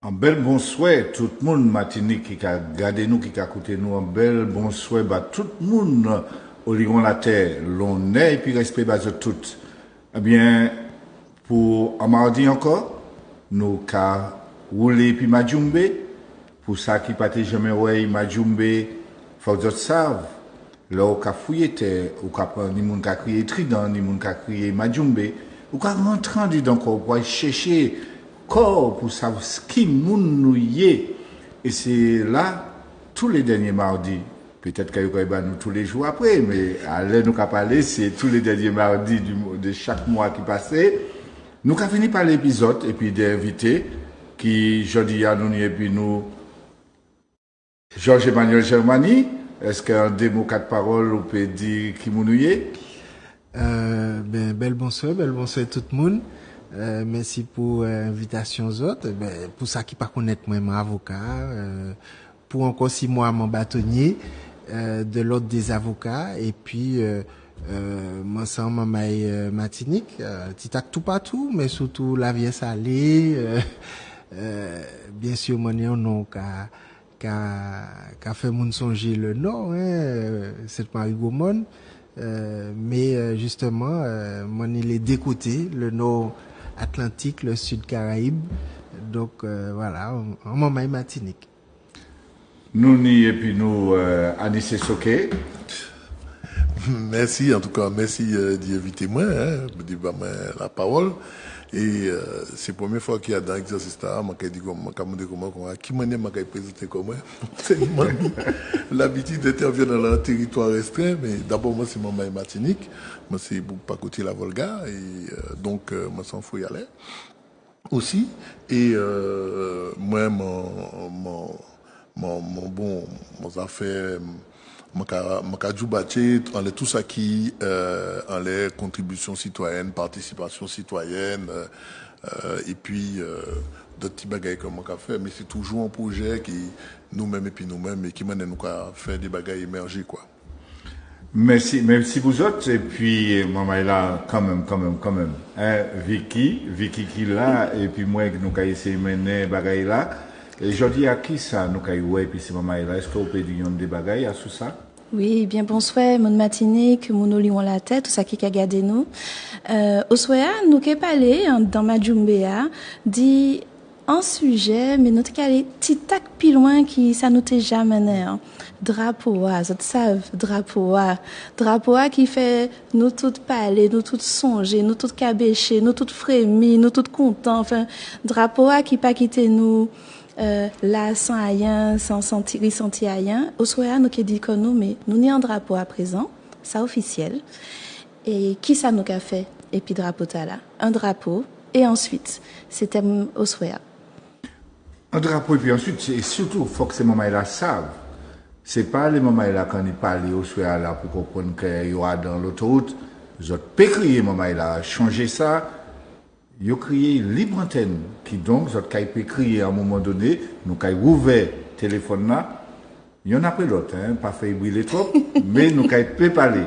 Un bel bonsoir tout le monde Martinique qui a gardé nous, qui a écouté nous. Un bel bonsoir tout le monde au ligon la terre, l'honneur et puis respect bas de tout. Eh bien, pour un mardi encore, nous ca rouler puis Majumbe. Pour ça qui pas jamais ouais Majumbe, faut que vous savent. Là où ka fouiller terre, ou ka ni moun ka crier trident, ni moun ka crier Majumbe, ou ka rentrer dedans pour chercher corps pour savoir ce qui moun nou yé. Et c'est là, tous les derniers mardis, peut-être qu'il y a nous tous les jours après, mais à l'heure nous qu'a parlé, c'est tous les derniers mardis de chaque mois qui passait. Nous qu'a fini par l'épisode, et puis des invités, qui, jeudi à nous, et puis nous, Georges Emmanuel Germani, est-ce qu'un démo quatre paroles, on peut dire qui moun nou yé? Bel bonsoir tout le monde. Merci pour l'invitation aux autres. Pour ça qui pas connaître moi mon avocat, pour encore 6 mois mon bâtonnier de l'ordre des avocats et puis moi ensemble Martinique, titac tout partout, mais surtout la vie salée. Bien sûr mon nom qu'a fait mon songer le nom, c'est Marie Gaumont. Mais justement, mon il est décoté, le nord Atlantique, le sud Caraïbe. Donc voilà, en moment Martinique. Nous ni et puis nous Anissé Soké. Merci en tout cas, merci d'y inviter moi, de dire la parole. Et c'est la première fois qu'il y a dans l'exercice là, je dis comment qui m'a présenté comment. C'est l'habitude d'intervenir dans un territoire restreint, mais d'abord moi c'est mon Martinique, moi c'est pas côté la Volga et donc moi s'en faut y aller aussi. Et moi mon affaire tout ça qui en les contributions citoyennes, participation citoyenne et puis d'autres petits bagages comme on a fait, mais c'est toujours un projet qui nous-mêmes et qui mène nous à faire des bagages émerger quoi. Merci vous autres et puis maman est là quand même. Vicky qui là et puis moi qui nous a essayé mener bagages là. Et je dis à qui ça nous a ouais puis c'est maman est là, est-ce que vous pouvez dire des bagages à tout ça? Oui, bien bonsoir, mon Martinique, mon olion la tête, tout ça qui a gardé nous. Au soir, nous qui parlé dans Majumbea, dit un sujet, mais nous qui allé petit tac plus loin qui ça nous t'est jamais né. Drapeau, vous savez, drapeau qui fait nous toutes parler, nous toutes songer, nous toutes cabécher, nous toutes frémir, nous toutes contents. Enfin, drapeau qui pas quitter nous. Là sans rien, sans sentir rien. Au soir, nous qui dit que nous, mais nous n'y un drapeau à présent, ça officiel. Et qui ça nous a fait? Et puis drapeau là, un drapeau. Et ensuite, c'était au soir. Un drapeau et puis ensuite, et surtout, faut que ces moments là savent. C'est pas les moments là quand ils parlent au soir là pour comprendre qu'il y aura dans l'autoroute. Vous pouvez crier moment là, changer ça. Yo crié libre antenne qui donc zot kay peut crier à un moment donné nous kay ouvert téléphone là y en a après l'autre pas fait brûler trop mais nous kay peut parler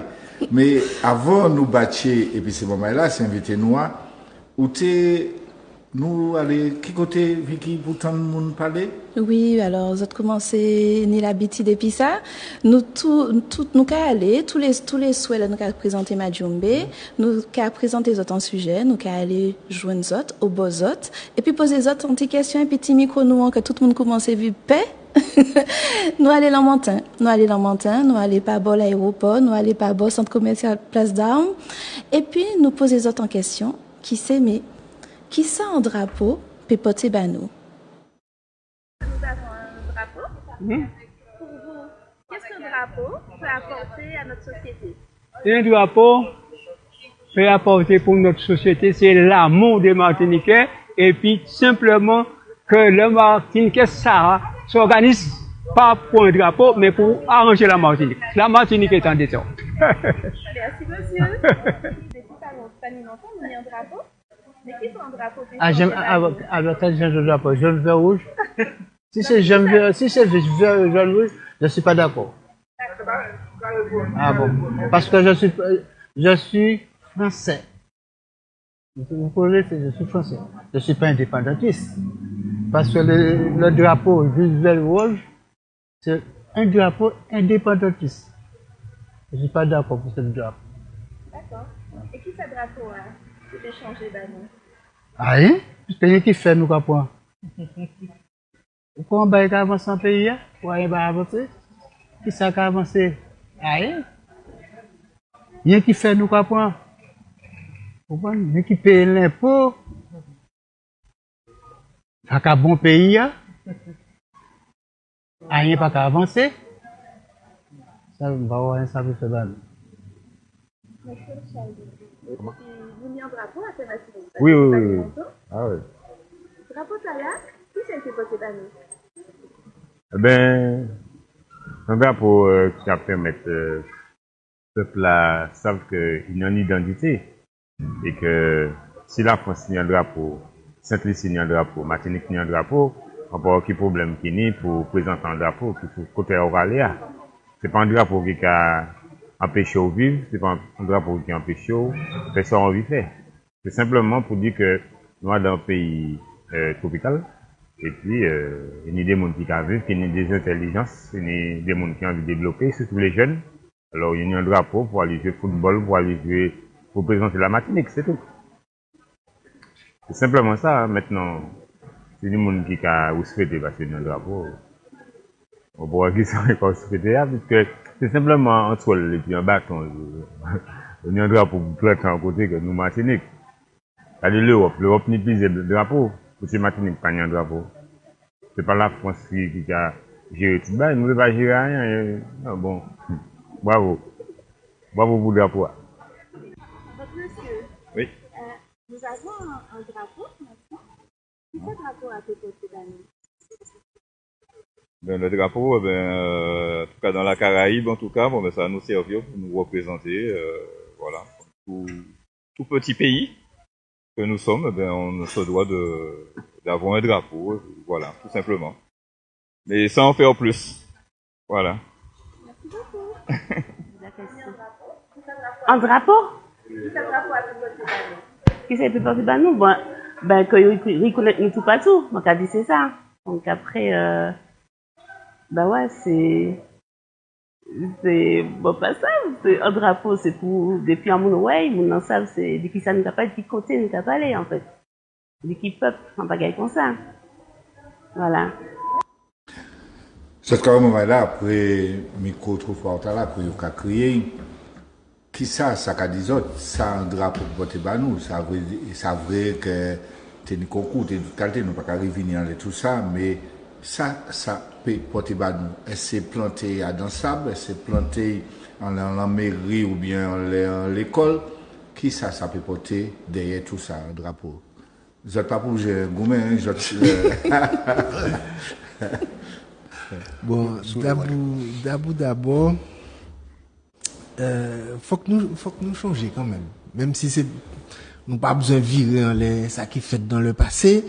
mais avant nous batcher et puis ce moment là c'est invité nous ou t'es nous aller qui côté Vicky pour tant de monde parler. Oui, alors vous avez commencé ni l'habitude et puis ça nous tout nous qu'a aller tous les souhaits là nous qu'a présenter Majumbe, nous qu'a présenter les autres sujets, nous qu'a aller joindre les autres au beaux autres et puis poser les autres petites questions et puis petit micro nous que tout le monde commence à vivre paix. Nous aller dans montagne, nous aller par bord l'aéroport, nous aller par bord centre commercial Place d'Armes et puis nous poser les autres en question qui c'est mais qui ça en drapeau peut porter banou. Nous avons un drapeau. Pour vous, qu'est-ce qu'un drapeau peut apporter à notre société? Un drapeau peut apporter pour notre société, c'est l'amour des Martiniquais et puis simplement que le Martiniquais s'organise pas pour un drapeau, mais pour arranger la Martinique. La Martinique est en désordre. Merci monsieur. Depuis pas longtemps, nous avons un drapeau. Mais qui sont un drapeau? J'aime le drapeau, jaune, vert, rouge. Si c'est jaune, rouge, je suis pas d'accord. Ah bon? Parce que je suis français. Vous pouvez, je suis français. Je suis pas indépendantiste. Parce que le drapeau visuel rouge, c'est un drapeau indépendantiste. Je ne suis pas d'accord pour ce drapeau. D'accord. Et qui ce drapeau a été changé d'année? Ah, hein? C'est rien qui fait, nous, quoi. Pourquoi on va avancer en pays? Pourquoi on va avancer? Qui ça qui a avancé? Ah, hein? Rien qui fait, nous, quoi. Pourquoi? Rien qui paye l'impôt. Ça a bon pays, rien pas qu'à avancer. Ça va voir ça peut faire mal. Vous mis un drapeau à Thématique. Oui. Ah oui. Drapeau ça là, qui c'est qui porte d'année? Eh ben, un drapeau qui va permettre le peuple là savent qu'il y a une identité et que si la France a un drapeau, Saint-Lucie a un drapeau, Martinique a un drapeau, on peut avoir aucun problème qui n'est pour présenter un drapeau qui faut côté oraléa. C'est pas un drapeau qui a empêché au vivre, c'est pas un drapeau qui a empêché au faire ça envie faire. C'est simplement pour dire que nous sommes dans un pays tropical et puis il y a des gens qui vivent, il y a des intelligences, il y a des gens qui ont envie de développer, surtout les jeunes. Alors il y a un drapeau pour aller jouer au football, pour aller jouer, pour présenter la Martinique, c'est tout. C'est simplement ça, hein. Maintenant, c'est du monde qui a souhaité passer dans le drapeau. On peut voir qu'ils sont encore souhaités, parce que c'est simplement un toile et puis un bâton. On y a un drapeau pour être en côté que nous, Martinique. Regardez l'Europe. L'Europe n'est plus de drapeau. Pour ces Martinique, pas de drapeau. C'est pas la France qui a géré tout ça. Nous ne pouvons pas gérer rien. Non, bon. Bravo. Bravo pour le drapeau. Donc, monsieur, Oui. nous avons un drapeau maintenant. Qui ce drapeau a été porté d'année? Ben, le drapeau, en tout cas dans la Caraïbe, en tout cas, bon, ben, ça nous sert pour nous représenter, voilà. Tout petit pays que nous sommes, ben, on se doit d'avoir un drapeau, voilà, tout simplement. Mais sans en faire plus. Voilà. Merci beaucoup. Un drapeau? Qui ce drapeau a été porté d'année? Qui s'est porté par nous? Ben, que reconnaître nous tout partout. Donc, a dit c'est ça. Donc, après, ben ouais, c'est bon, pas ça. C'est un drapeau, c'est pour, depuis un monde, ouais, mon en savent, c'est, depuis ça, nous n'a pas dit côté, nous n'a pas allé, en fait. Depuis peuple, en bagaille comme ça. Voilà. C'est quand même là, après, micro trop fort là, après, il a crié. Qui ça qu'a dit autres, ça un drapeau pour porter nous, ça vrai que t'es une concours, t'es de qualité, nous pas qu'à revenir dans tout ça, mais ça peut porter nous. Est-ce c'est planté à dans le sable, est-ce c'est planté en la mairie ou bien en l'école, qui ça peut porter derrière tout ça, un drapeau. Vous n'êtes pas pour jouer gourmet, hein, Bon, d'abord, faut que nous changions quand même. Même si c'est, nous pas besoin de virer en l'air, ça qui fait dans le passé,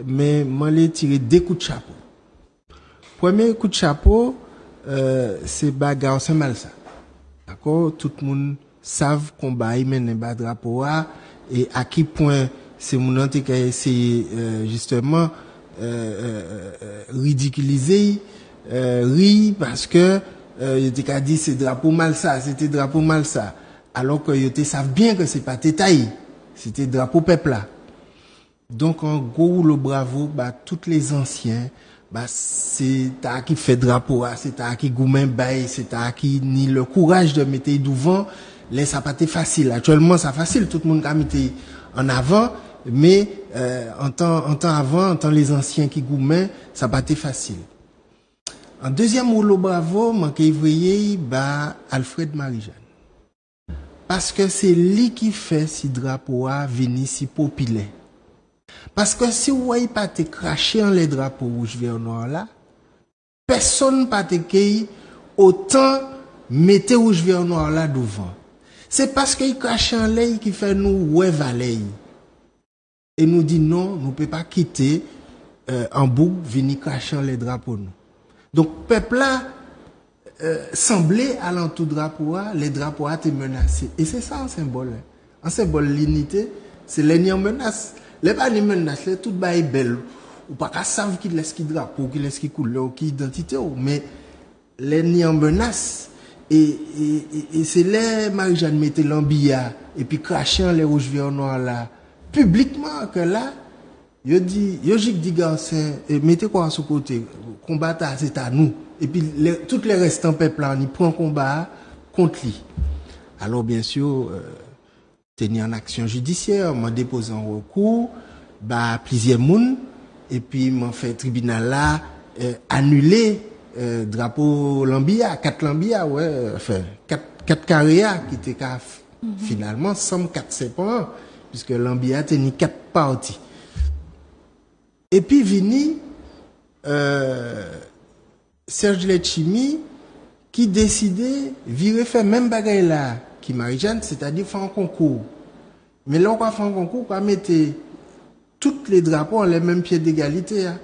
mais moi, les tirer des coups de chapeau. Premier coup de chapeau, c'est bagarre Saint-Malsa. D'accord? Tout le monde savent combat, ils mènent un drapeau et à quel point c'est mon qui a essayé, justement, ridiculiser, rire parce que, il était dit c'est drapeau mal ça, c'était drapeau mal ça. Alors que ils savent bien que c'est pas Tétaï, c'était drapeau peuple là. Donc en gros le bravo bah tous les anciens bah c'est ta qui fait drapeau c'est ta qui goumen bail, c'est ta qui ni le courage de mettre devant, là ça pas été facile. Actuellement ça facile, tout le monde a mis en avant mais en temps avant, en temps les anciens qui goumen, ça pas été facile. En deuxième rouleau bravo, manqué voyez bah Alfred Marie-Jeanne. Parce que c'est lui qui fait si drapeau a venir si populaire. Parce que si vous voyez pas te cracher en les drapeaux rouge vert noir là, personne pas te cueillir autant mettez rouge vert noir là devant. C'est parce qu'il crache en l'air qui fait nous ouais valer. Et nous dit non, nous peut pas quitter en boucle venir cracher les drapeaux nous. Donc, peuple là, semblait à l'entour drapeau, les drapeaux étaient menacés. Et c'est ça un symbole. Un symbole l'unité, c'est les menaces. Les pas les menaces, les tout est belle. ou pas qu'à savoir qui laisse qui drapeau, qui laisse qui couleur, qui identité, mais les ni en menace. Et c'est là, Marie-Jeanne mettait l'ambilla, et puis crachant les rouges verts noirs là, publiquement, que là, je dis, garçon, mettez quoi à ce côté, combattre, c'est à nous. Et puis, toutes les restants peuples là, ils prennent combat contre lui. Alors, bien sûr, tenir en action judiciaire, m'en déposant un recours, plusieurs moun, et puis m'en fait tribunal là, annuler, drapeau Lambia, 4 Lambia, ouais, enfin, 4 carrières qui étaient finalement, somme 4 séparants, puisque Lambia tenait 4 parties. Et puis, vini, Serge Letchimi, qui décidait, virer faire même bagaille là, qui Marie-Jeanne, c'est-à-dire faire un concours. Mais là, on va faire un concours, on va mettre tous les drapeaux en les mêmes pieds d'égalité, hein,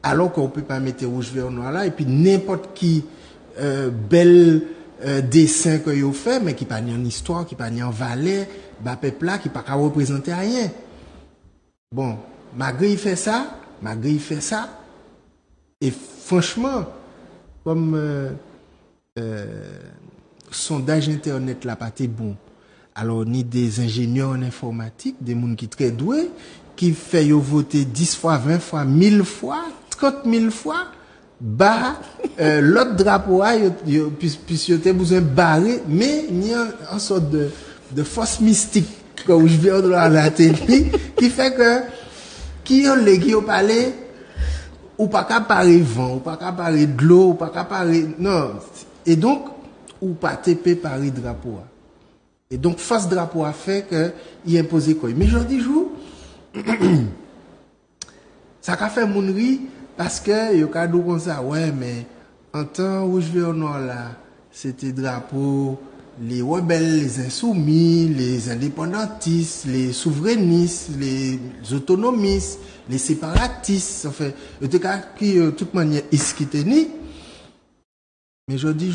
alors qu'on ne peut pas mettre rouge, vert, noir là, et puis n'importe qui bel dessin que vous fait, mais qui pas ni en histoire, qui pas ni en valeur, peuple là, qui pas qu'à représenter rien. Bon, malgré il fait ça, et franchement, comme sondage internet là pas été bon. Alors ni des ingénieurs en informatique, des gens qui très doués, qui fait voter 10 fois, 20 fois, 1000 fois, 30 000 fois, l'autre drapeau puisque vous avez besoin de barrer, mais il y a une sorte de force mystique que je viens de la télé, qui fait que qui ont parlé, ou pas qu'à parler vent, ou pas qu'à parler de l'eau, ou pas qu'à parler, non. Et donc, ou pas TP parler drapeau. Et donc, face drapeau a fait que, il imposait quoi. Mais je dis, ça a fait mon riz, parce que, il y a dit comme ça, ouais, mais, en temps où je vais au nord là, c'était drapeau, les rebelles, les insoumis, les indépendantistes, les souverainistes, les autonomistes, les séparatistes, enfin, il y a qui, de toute manière, iskiteni. Mais je dis,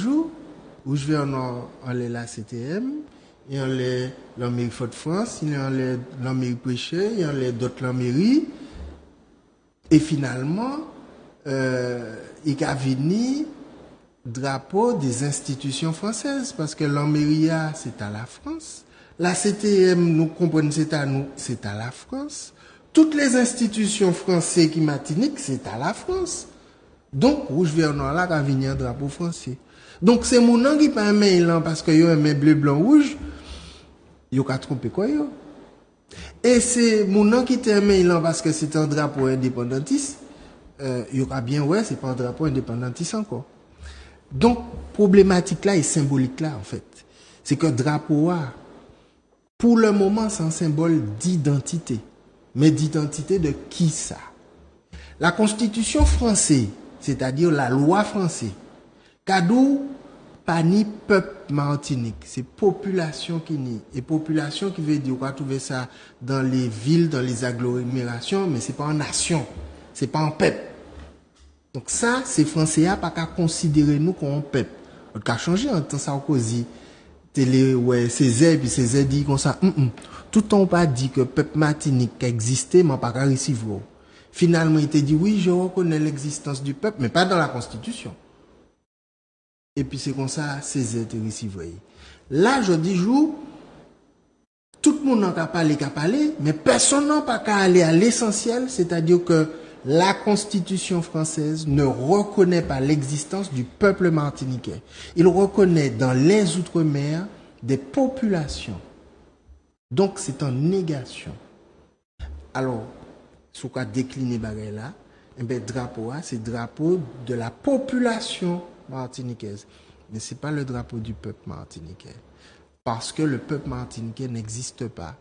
où je vais en la CTM, il y a l'Amérique Fort France, il y a l'Amérique Prêché, il y a d'autres l'Amérique. Et finalement, il y a venu drapeau des institutions françaises, parce que l'Amérique, c'est à la France. La CTM, nous comprenons, c'est à nous, c'est à la France. Toutes les institutions françaises qui Martinique, c'est à la France. Donc, rouge, vert, noir, là, va venir un drapeau français. Donc, c'est mon nom qui pas un main parce que yo un main bleu, blanc, rouge. Yo ka tromper quoi yo. Et c'est mon nom qui te un main parce que c'est un drapeau indépendantiste. Yo ka bien ouais, c'est pas un drapeau indépendantiste encore. Donc, problématique là et symbolique là, en fait. C'est que drapeau pour le moment, c'est un symbole d'identité. Mais d'identité de qui ça? La Constitution française, c'est-à-dire la loi française, Kadou, pas ni peuple Martinique, c'est population qui nie. Et population qui veut dire, on va trouver ça dans les villes, dans les agglomérations, mais c'est pas en nation, c'est pas en peuple. Donc ça, c'est français, pas qu'à considérer nous comme un peuple. On a changé en temps Sarkozy, télé, ouais, Césaire, puis Césaire dit comme ça, tout le temps pas dit que peuple Martinique existait, mais pas qu'à recevoir. Finalement, il te dit, oui, je reconnais l'existence du peuple, mais pas dans la Constitution. Et puis c'est comme ça, Césaire te recevoir. Là, je dis, tout le monde n'a qu'à parler, mais personne n'a pas qu'à aller à l'essentiel, c'est-à-dire que la Constitution française ne reconnaît pas l'existence du peuple martiniquais. Il reconnaît dans les Outre-mer des populations. Donc c'est en négation. Alors, ce qu'on a décliné là, drapeau, c'est drapeau de la population martiniquaise. Mais ce n'est pas le drapeau du peuple martiniquais. Parce que le peuple martiniquais n'existe pas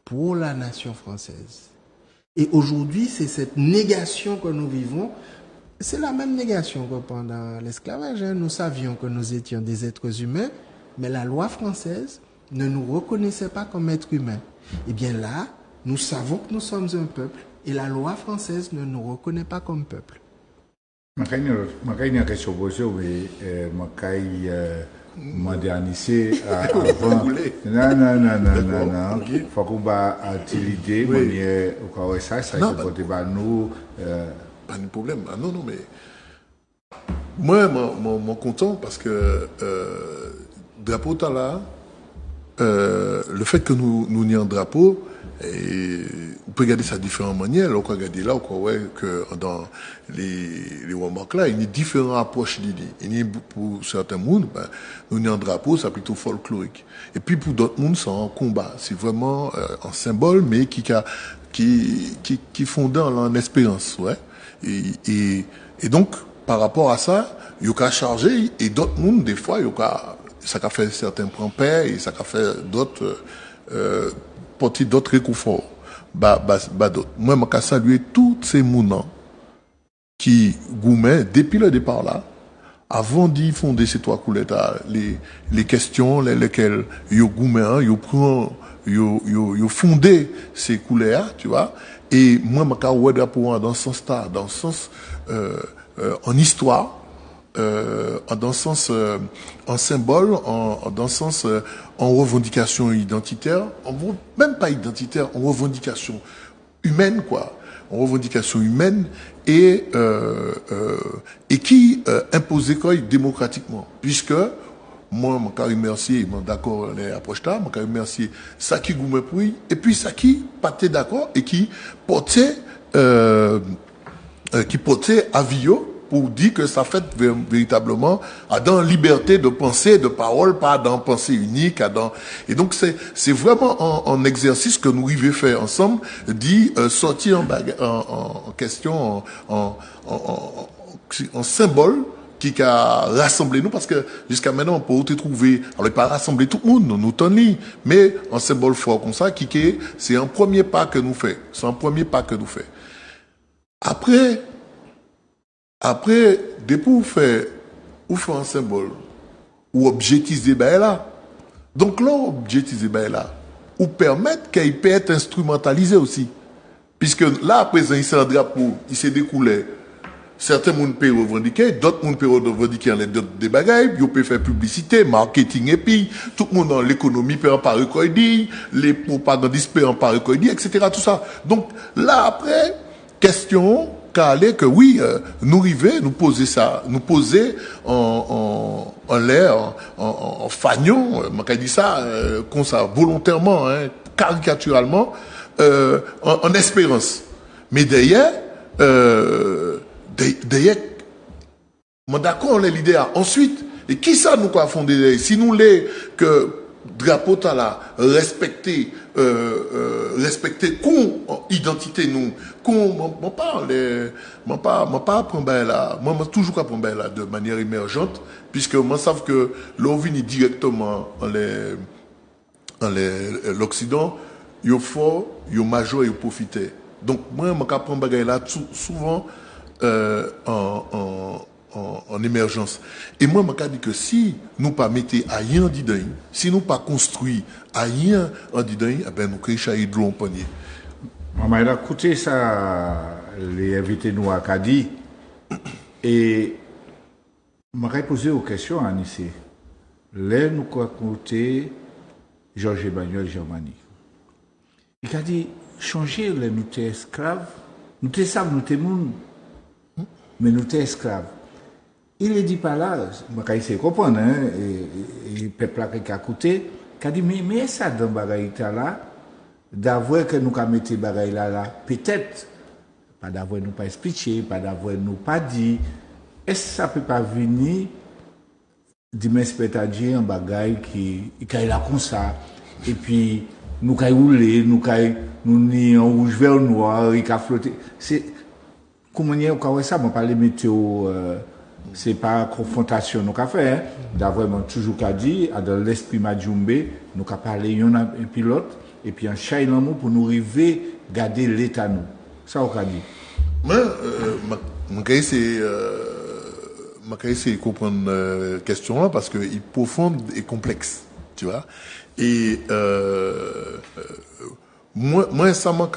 pour la nation française. Et aujourd'hui, c'est cette négation que nous vivons. C'est la même négation que pendant l'esclavage. Nous savions que nous étions des êtres humains, mais la loi française ne nous reconnaissait pas comme êtres humains. Eh bien là, nous savons que nous sommes un peuple, et la loi française ne nous reconnaît pas comme peuple. Je vais question poser, mais je vais Moderniser avant. Non. Faut qu'on va utiliser manière au cas où ça peut porter nous pas de problème. Ah non mais moi mon content parce que drapeau là le fait que nous n'y un drapeau et on peut regarder ça de différentes manières. On peut regarder là, on croit que dans les remarques là, il y a différentes approches d'idées. Il y a pour certains mondes, nous n'y un drapeau, c'est plutôt folklorique. Et puis pour d'autres mondes, c'est un combat. C'est vraiment un symbole, mais qui fonde en espérance, ouais. Et donc, par rapport à ça, il y a chargé, et d'autres mondes, des fois, ça a fait certains prends-pères, et ça a fait d'autres, porter d'autres réconforts. D'autres. Moi, je veux saluer tous ces mounants qui, gourmet, depuis le départ là, avant d'y fonder ces trois coulettes, les questions, lesquelles, yo gourmet, yo fondé ces couleurs, tu vois. Et moi, je veux drapeau dans ce sens-là, dans ce sens, en histoire, dans le sens en symbole, dans le sens en revendication identitaire, même pas identitaire, en revendication humaine, quoi, en revendication humaine et qui imposait quoi démocratiquement, puisque moi, je remercie, d'accord, les approches là, je remercie ça qui goûte pour et puis ça qui pas d'accord et qui portait avio pour dire que ça fait véritablement dans liberté de pensée, de parole, pas dans pensée unique, et donc c'est vraiment un exercice que nous arrivons faire ensemble, dit sortir en question en symbole qui a rassemblé nous, parce que jusqu'à maintenant on peut trouver, alors pas rassembler tout le monde, nous tenons, mais un symbole fort comme ça c'est un premier pas que nous fait, Après, depuis vous fait un symbole, ou objectiver là. Donc là, objectiver là, ou permettre qu'il peut être instrumentalisé aussi. Puisque là, à présent, il s'est un drapeau, il s'est découlé. Certains monde peuvent revendiquer, d'autres monde peuvent revendiquer des bagailles, ils peuvent faire publicité, marketing et puis, tout le monde dans l'économie peut en pas recueillir, les propagandistes peuvent en pas recueillir, etc. Tout ça. Donc là, après, question, que oui, nous poser en l'air, en fagnon, je dis ça, comme ça, volontairement, caricaturalement, en espérance. Mais derrière, d'accord, on est l'idée. Ensuite, et qui ça nous a fondé? Si nous les que drapeau là respecter qu'on identité nous qu'on pas prendre là moi toujours qu'à prendre là de manière émergente puisque moi savent que l'on vient directement l'Occident il faut il majeur il profiter donc moi qu'à prendre là souvent en émergence. Et moi, je dis que si nous pas mettons rien en didain, si nous pas construit rien en didain, eh ben nous créons de l'eau en panier. On a écouté ça, les invités nous à Kadi, et je vais poser une question à Anissé. Là, nous avons écouté Georges Emmanuel Germani. Il a dit, changer les nous sommes esclaves, nous sommes ça, nous sommes monde, mais nous sommes esclaves. Il ne dit pas là, je vais comprendre, et le peuple qui a écouté, qui a dit, mais ça dans le bagaille là, d'avoir que nous avons mis le bagaille là, peut-être, pas d'avoir nous pas expliqué, pas d'avoir nous pas dit, est-ce que ça ne peut pas venir de spectateur un bagaille qui est là comme ça, et puis nous avons roulé, nous ni en rouge, vert, noir, il a flotté. C'est, comment on a ça, on parle de météo, c'est pas confrontation nous qu'a fait hein. D'avoir toujours qu'a dit dans l'esprit Majumbe nous qu'a parlé un pilote et puis un chaînement pour nous arriver garder l'état nous ça on qu'a dit moi essayer de comprendre question là parce que il profonde et complexe tu vois et moi ça m'a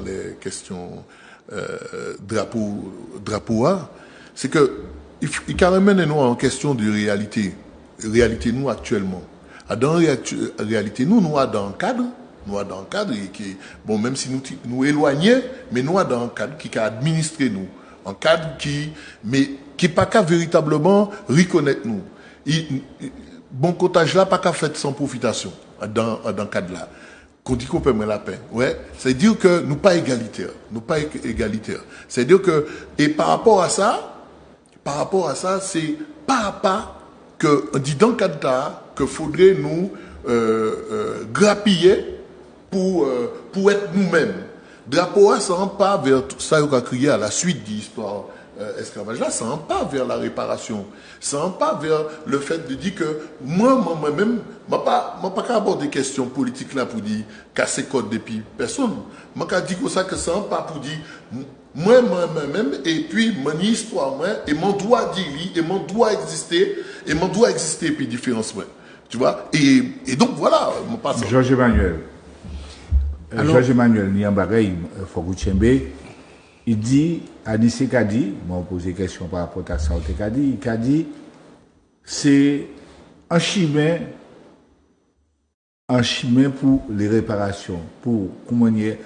les questions drapeau c'est que il carrément nous en question de réalité nous actuellement. Dans la réalité nous dans un cadre et qui bon même si nous éloignés mais nous dans un cadre qui a administré nous, un cadre qui pas qu'à véritablement reconnaître nous. Bon cotage là pas qu'à faire sans profitation dans le cadre là. Qu'on dit qu'on permet la paix. Ouais, c'est-à-dire que nous pas égalitaires. C'est-à-dire que et par rapport à ça, c'est pas à pas que on dit dans le cadre là que faudrait nous grappiller pour être nous-mêmes. Drapeau ça rend pas vers tout ça qu'on a crié à la suite de l'histoire esclavage là, ça rend pas vers la réparation, ça rend pas vers le fait de dire que moi-même pas aborder des questions politiques là pour dire casser code depuis personne. Moi qu'à dire ça que ça rend pas pour dire moi-même et puis mon histoire moi et mon droit dire et mon droit exister puis différence moi. Tu vois et donc voilà, mon passant. Georges Emmanuel. Georges Emmanuel Niambagay Fogouchembe, il dit Anissé Kadi, m'a posé une question par rapport à ça, il a dit c'est un chemin pour les réparations, pour comment dire,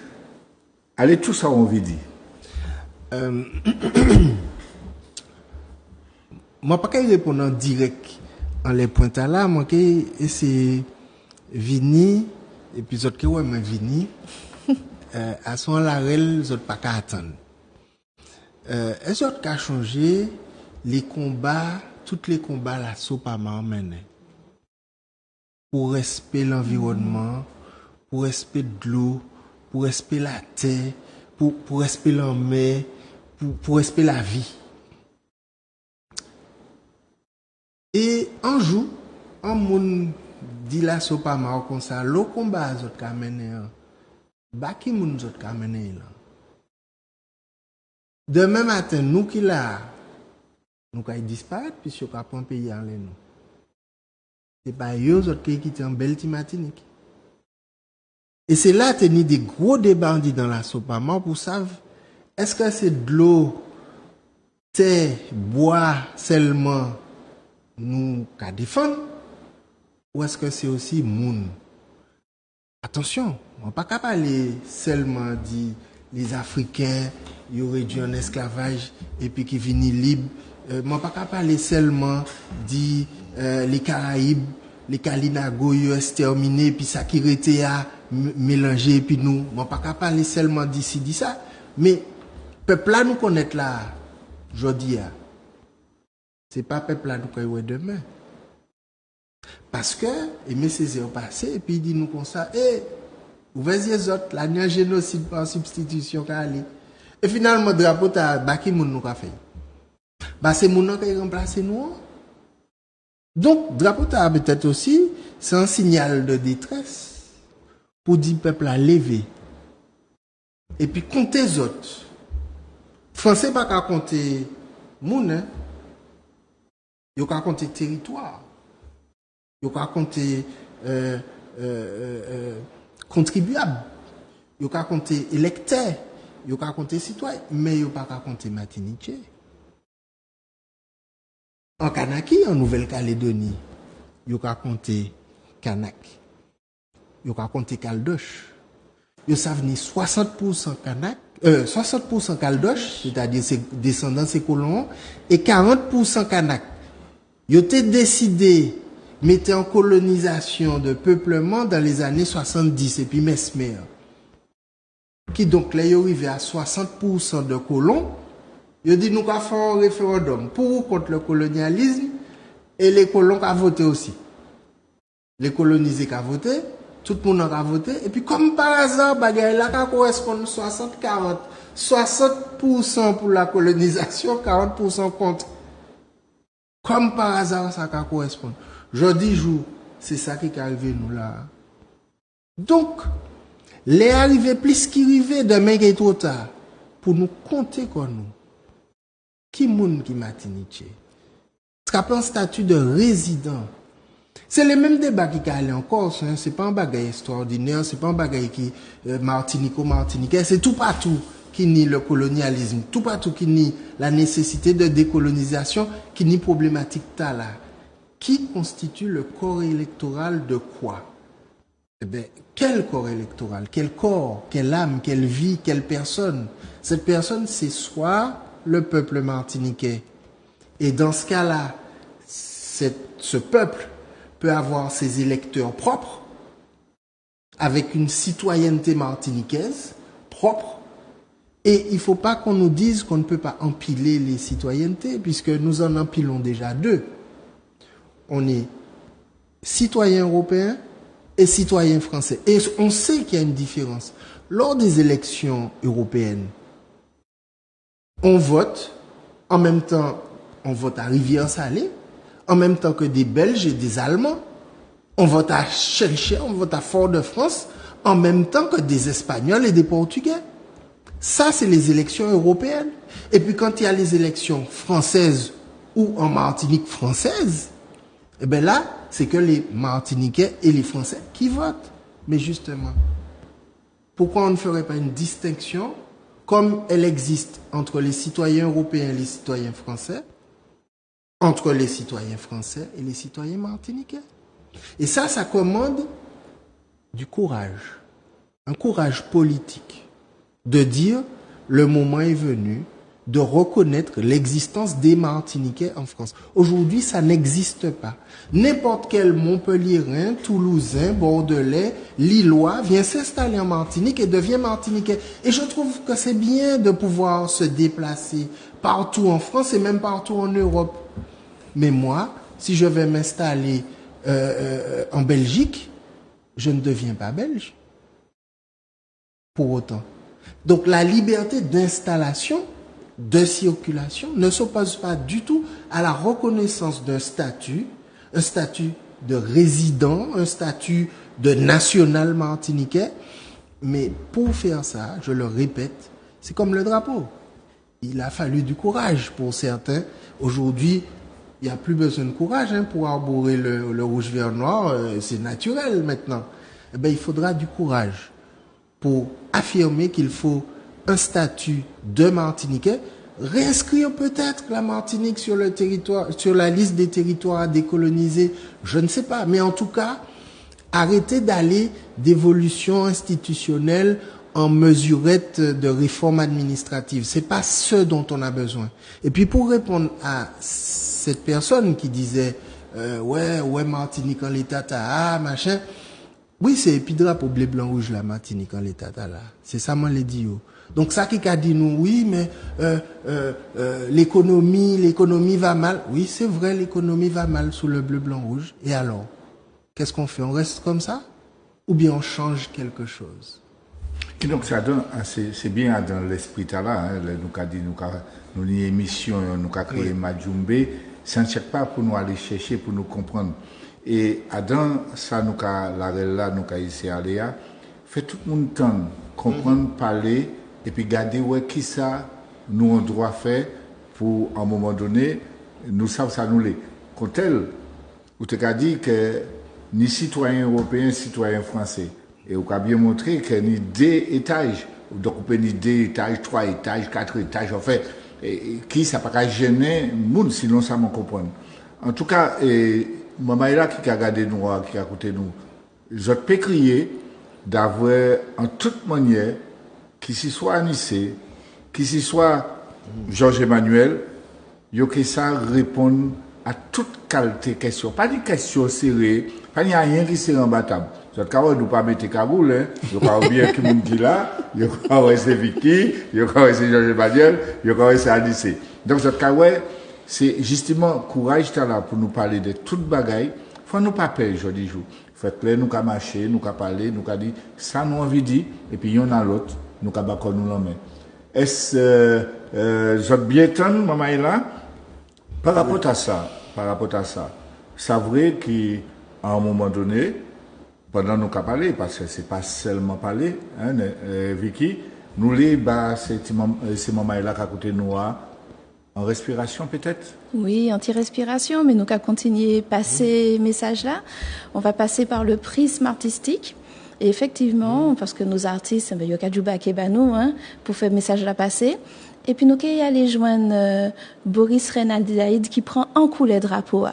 allez tout ça on veut dire. Moi pas qu'à répondre en direct en les points là, moi que c'est Vini et puis autres que ouais mais Vini à son la rel autres pas qu'à attendre. Est-ce que a changé les combats, tous les combats la Sopama mené pour respecter l'environnement, pour respecter de l'eau, pour respecter la terre, pour respecter la mer, pour respecter la vie. Et un jour, un monde dit la Sopama comme ça, le combat autres qu'a mené, baki moun autres qu'a mené là. Demain matin, nous qui là, nous qui disparaître, puisque nous avons un pays en l'air. Ce n'est pas eux autres qui quittent en belle Martinique. Et c'est là que nous avons des gros débats dans la Sopama pour savoir, est-ce que c'est de l'eau, terre, bois seulement nous qui défendons, ou est-ce que c'est aussi moun? Attention, on ne peut pas parler seulement dit les Africains, ils auraient dû en esclavage et puis qui viennent libres. Moi, pas parler seulement dit les Caraïbes, les Kalinago, ils ont exterminé, puis ça qui était à mélanger, et puis nous. Moi, pas parler seulement d'ici, dit ça. Mais, peuple là, nous connaître là, je dis, c'est pas peuple là, nous connaître demain. Parce que, et mes Césaire passé, et puis il dit nous comme ça, vous voyez les autres, la n'y a génocide par substitution qu'a allé. Et finalement, drapeau ta baki moun nou ka fait. Bah c'est moun qui remplacé nous. Donc drapeau ta peut-être aussi c'est un signal de détresse pour dire peuple à lever. Et puis compter les autres. Français pas qu'à compter moun hein. Yo ka compter territoire. Yo ka compter contribuable. Yo ka compter électeur. Yo ka compter citoyen, mais yo pas ka compter Martinique. En Kanaki, en Nouvelle-Calédonie, yo ka compter Kanak. Yo ka compter Caldoche. Yo savent ni 60% Kanak, 60% Caldoche, c'est-à-dire ses descendants ses colons, et 40% Kanak. Yo t'ai décidé mettre en colonisation de peuplement dans les années 70 et puis Mesmer. Qui donc là, il arrivé à 60% de colons, il dit nous avons fait un référendum pour ou contre le colonialisme et les colons qui ont voté aussi. Les colonisés qui ont voté, tout le monde a voté, et puis comme par hasard, bagaille là qui correspond 60-40, 60% pour la colonisation, 40% contre. Comme par hasard, ça correspond. Jeudi jour, c'est ça qui est arrivé nous là. Donc, les arrivés plus qui arrivent demain qui est trop tard pour nous compter comme nous. Qui moun qui Martinique? Traper un statut de résident. C'est le même débat qui allait en Corse, hein. C'est pas un bagage extraordinaire, c'est pas un bagage qui Martiniquais, c'est tout partout. qui nie le colonialisme, tout partout qui nie la nécessité de décolonisation, qui nie problématique là. Qui constitue le corps électoral de quoi? Eh bien, quel corps électoral? Quel corps? Quelle âme? Quelle vie? Quelle personne? Cette personne, c'est soit le peuple martiniquais. Et dans ce cas-là, ce peuple peut avoir ses électeurs propres, avec une citoyenneté martiniquaise propre. Et il ne faut pas qu'on nous dise qu'on ne peut pas empiler les citoyennetés, puisque nous en empilons déjà deux. On est citoyen européen et citoyen français. Et on sait qu'il y a une différence. Lors des élections européennes, on vote, en même temps, on vote à Rivière-Salée, en même temps que des Belges et des Allemands. On vote à Chelcher, on vote à Fort-de-France, en même temps que des Espagnols et des Portugais. Ça, c'est les élections européennes. Et puis quand il y a les élections françaises ou en Martinique française, eh bien là, c'est que les Martiniquais et les Français qui votent. Mais justement, pourquoi on ne ferait pas une distinction comme elle existe entre les citoyens européens et les citoyens français, entre les citoyens français et les citoyens martiniquais? Et ça commande du courage, un courage politique, de dire le moment est venu de reconnaître l'existence des Martiniquais en France. Aujourd'hui, ça n'existe pas. N'importe quel Montpellierin, Toulousain, Bordelais, Lillois vient s'installer en Martinique et devient Martiniquais. Et je trouve que c'est bien de pouvoir se déplacer partout en France et même partout en Europe. Mais moi, si je vais m'installer en Belgique, je ne deviens pas belge. Pour autant. Donc la liberté d'installation, de circulation, ne s'oppose pas du tout à la reconnaissance d'un statut, un statut de résident, un statut de national martiniquais. Mais pour faire ça, je le répète, c'est comme le drapeau. Il a fallu du courage pour certains. Aujourd'hui, il n'y a plus besoin de courage pour arborer le rouge, vert, noir. C'est naturel maintenant. Eh bien, il faudra du courage pour affirmer qu'il faut un statut de Martiniquais, réinscrire peut-être la Martinique sur le territoire, sur la liste des territoires à décoloniser, je ne sais pas, mais en tout cas, arrêter d'aller d'évolution institutionnelle en mesurette de réforme administrative. C'est pas ce dont on a besoin. Et puis pour répondre à cette personne qui disait ouais Martinique en l'état machin. Oui, c'est épidrape au blé blanc rouge la Martinique en l'état là. C'est ça moi l'ai dit. Donc ça qui a dit nous oui mais l'économie va mal. Oui, c'est vrai, l'économie va mal sous le bleu blanc rouge. Et alors, qu'est-ce qu'on fait? On reste comme ça ou bien on change quelque chose? Et donc ça donne c'est bien dans l'esprit là nous a dit nous une émission nous a créé Majumbe, ça ne cherche pas pour nous aller chercher pour nous comprendre. Et Adam, ça nous a là nous a ici à Léa, fait tout le monde temps comprendre, parler et puis garder qui ça nous on doit faire pour à un moment donné nous savons ça nous les. Quand elle ou te a dit que ni citoyen européen, citoyen français et on a bien montré que ni 2 étages, donc on peut ni 2 étages, 3 étages, 4 étages en fait qui ça pas gêner monde sinon ça m'en comprendre. En tout cas maman là qui a regardé nous, qui a écouté nous, je peux crier d'avoir en toute manière, qui s'y soit Anissé, qui s'y soit Georges Emmanuel, yo que ça répondre à toute qualité question. Pas des questions serrées, pas n'y a rien qui est imbattable. Je ne nous pas mettre cagoule, je crois bien que mon dit là, je crois que c'est Vicky, je crois que c'est Georges Emmanuel, je crois que c'est Anissé. Donc je crois c'est justement courage là pour nous parler de toute bagaille. Faut nous pas peur aujourd'hui jour. Fait clair nous ca marcher, nous ca parler, nous ca dire ça nous envie dire et puis il y en a l'autre, nous ca bakon nous la main. Est-ce je bien temps maman est là par rapport à ça. C'est vrai qu'à un moment donné pendant nous ca parler parce que c'est pas seulement parler Vicky, nous les c'est maman est là qui a côté nous en respiration peut-être? Oui, anti-respiration, mais nous qu'à continuer passer message là. On va passer par le prisme artistique. Et effectivement, parce que nos artistes, il y a Kadjouba Kebanou, hein, pour faire message la passer. Et puis nous qui aller joindre Boris Reynaldi qui prend en coup les drapeaux.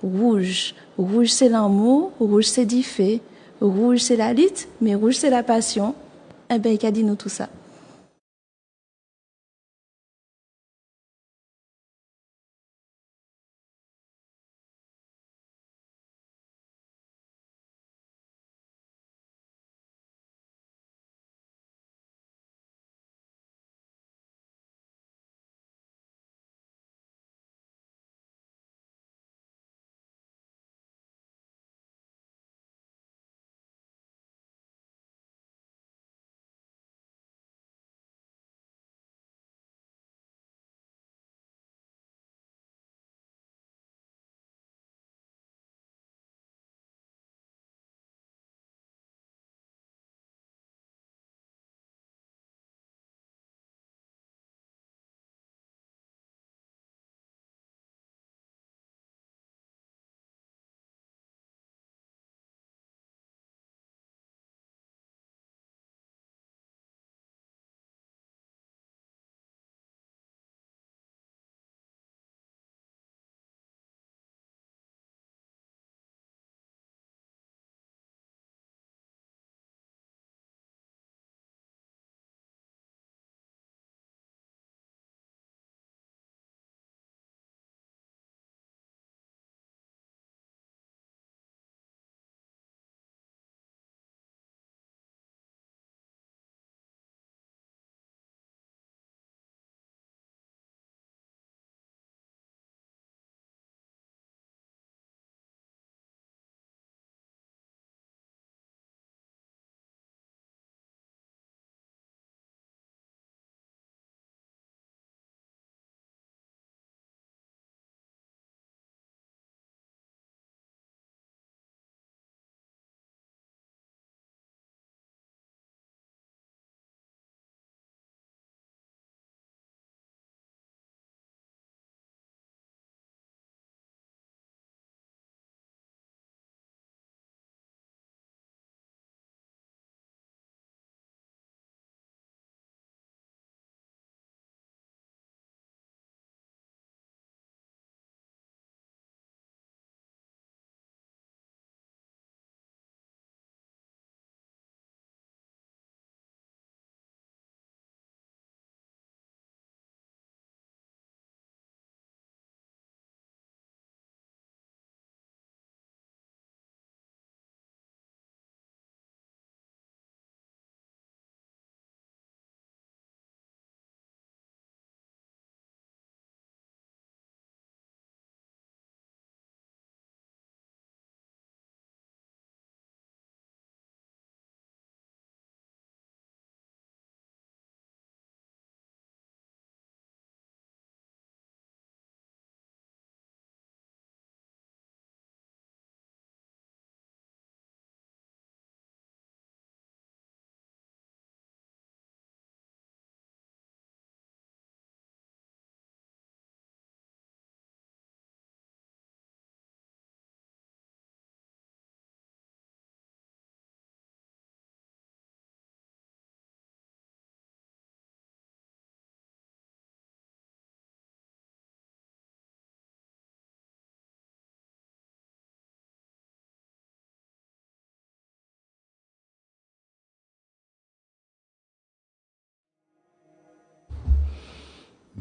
Rouge. Rouge c'est l'amour, rouge c'est diffé, rouge c'est la lutte, mais rouge c'est la passion. Eh ben, il a dit nous tout ça.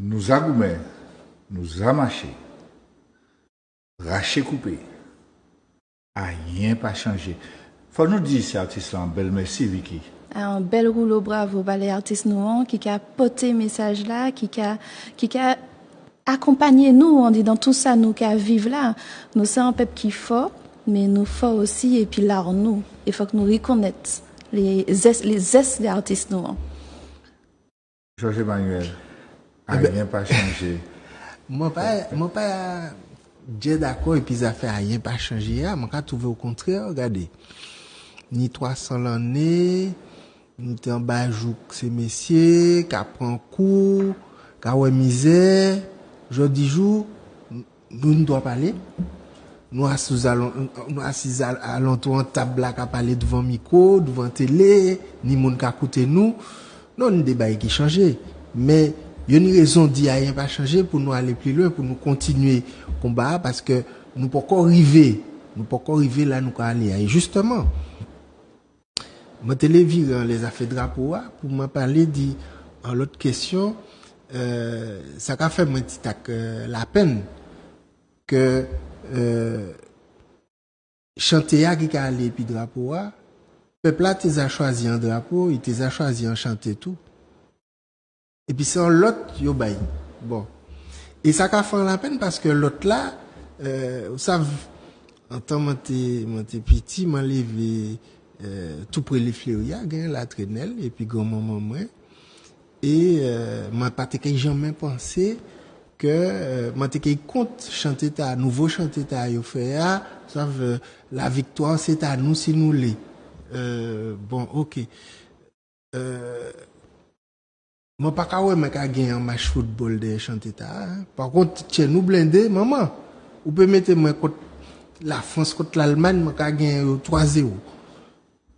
Nous a goumé, nous a mâché, raché coupé, rien pas changé. Faut nous dire ces artistes en bel merci Vicky. Un bel rouleau bravo ballet artiste nouant qui a porté message là, qui a accompagné nous, on dit dans tout ça nous qui vivre là. Nous sommes un peuple qui fort, mais nous fort aussi et puis là nous, il faut que nous reconnaître les zestes des artistes nouants. Georges Emmanuel, rien pas changé. Moi pas Dieu d'accord et puis ça fait rien pas changé. Moi quand trouvé au contraire, regardez. Ni 300 l'année, nous t'en en bas jouk ces messieurs qui prend cours, qui ouais misère, jodi jour nous doit parler. nous assis à l'entour en table là, qui parler devant micro, devant télé, ni monde qui écouter nous. Non, nous débat qui changer. Mais, il y a une raison d'y rien pas changer pour nous aller plus loin, pour nous continuer combat, parce que nous ne pouvons pas arriver là, nous aller. Et justement, moi, télévision les a fait drapeau, pour me parler en l'autre question, ça a fait un petit la peine que, chanter qui a allé puis drapeau, peuple là, t'es a choisi un drapeau, il t'es a choisi un chanter tout. Et puis c'est l'autre, yo bail. Bon. Et ça a fait la peine parce que l'autre là, vous savez, en temps mon petit, m'a levé, tout près les fleuria, la traînelle, et puis grand maman moi. Et, m'a pas jamais pensé que, m'a compte chanter ta, nouveau chanter ta, yo fait, savent, la victoire c'est à nous si nous l'est. Bon, ok. Moi, pas qu'à mais qu'à gagner un match football de chanter ta. Par contre, chez nous blindé, maman, vous pouvez mettre moi contre la France contre l'Allemagne, moi qu'à gagner 3-0.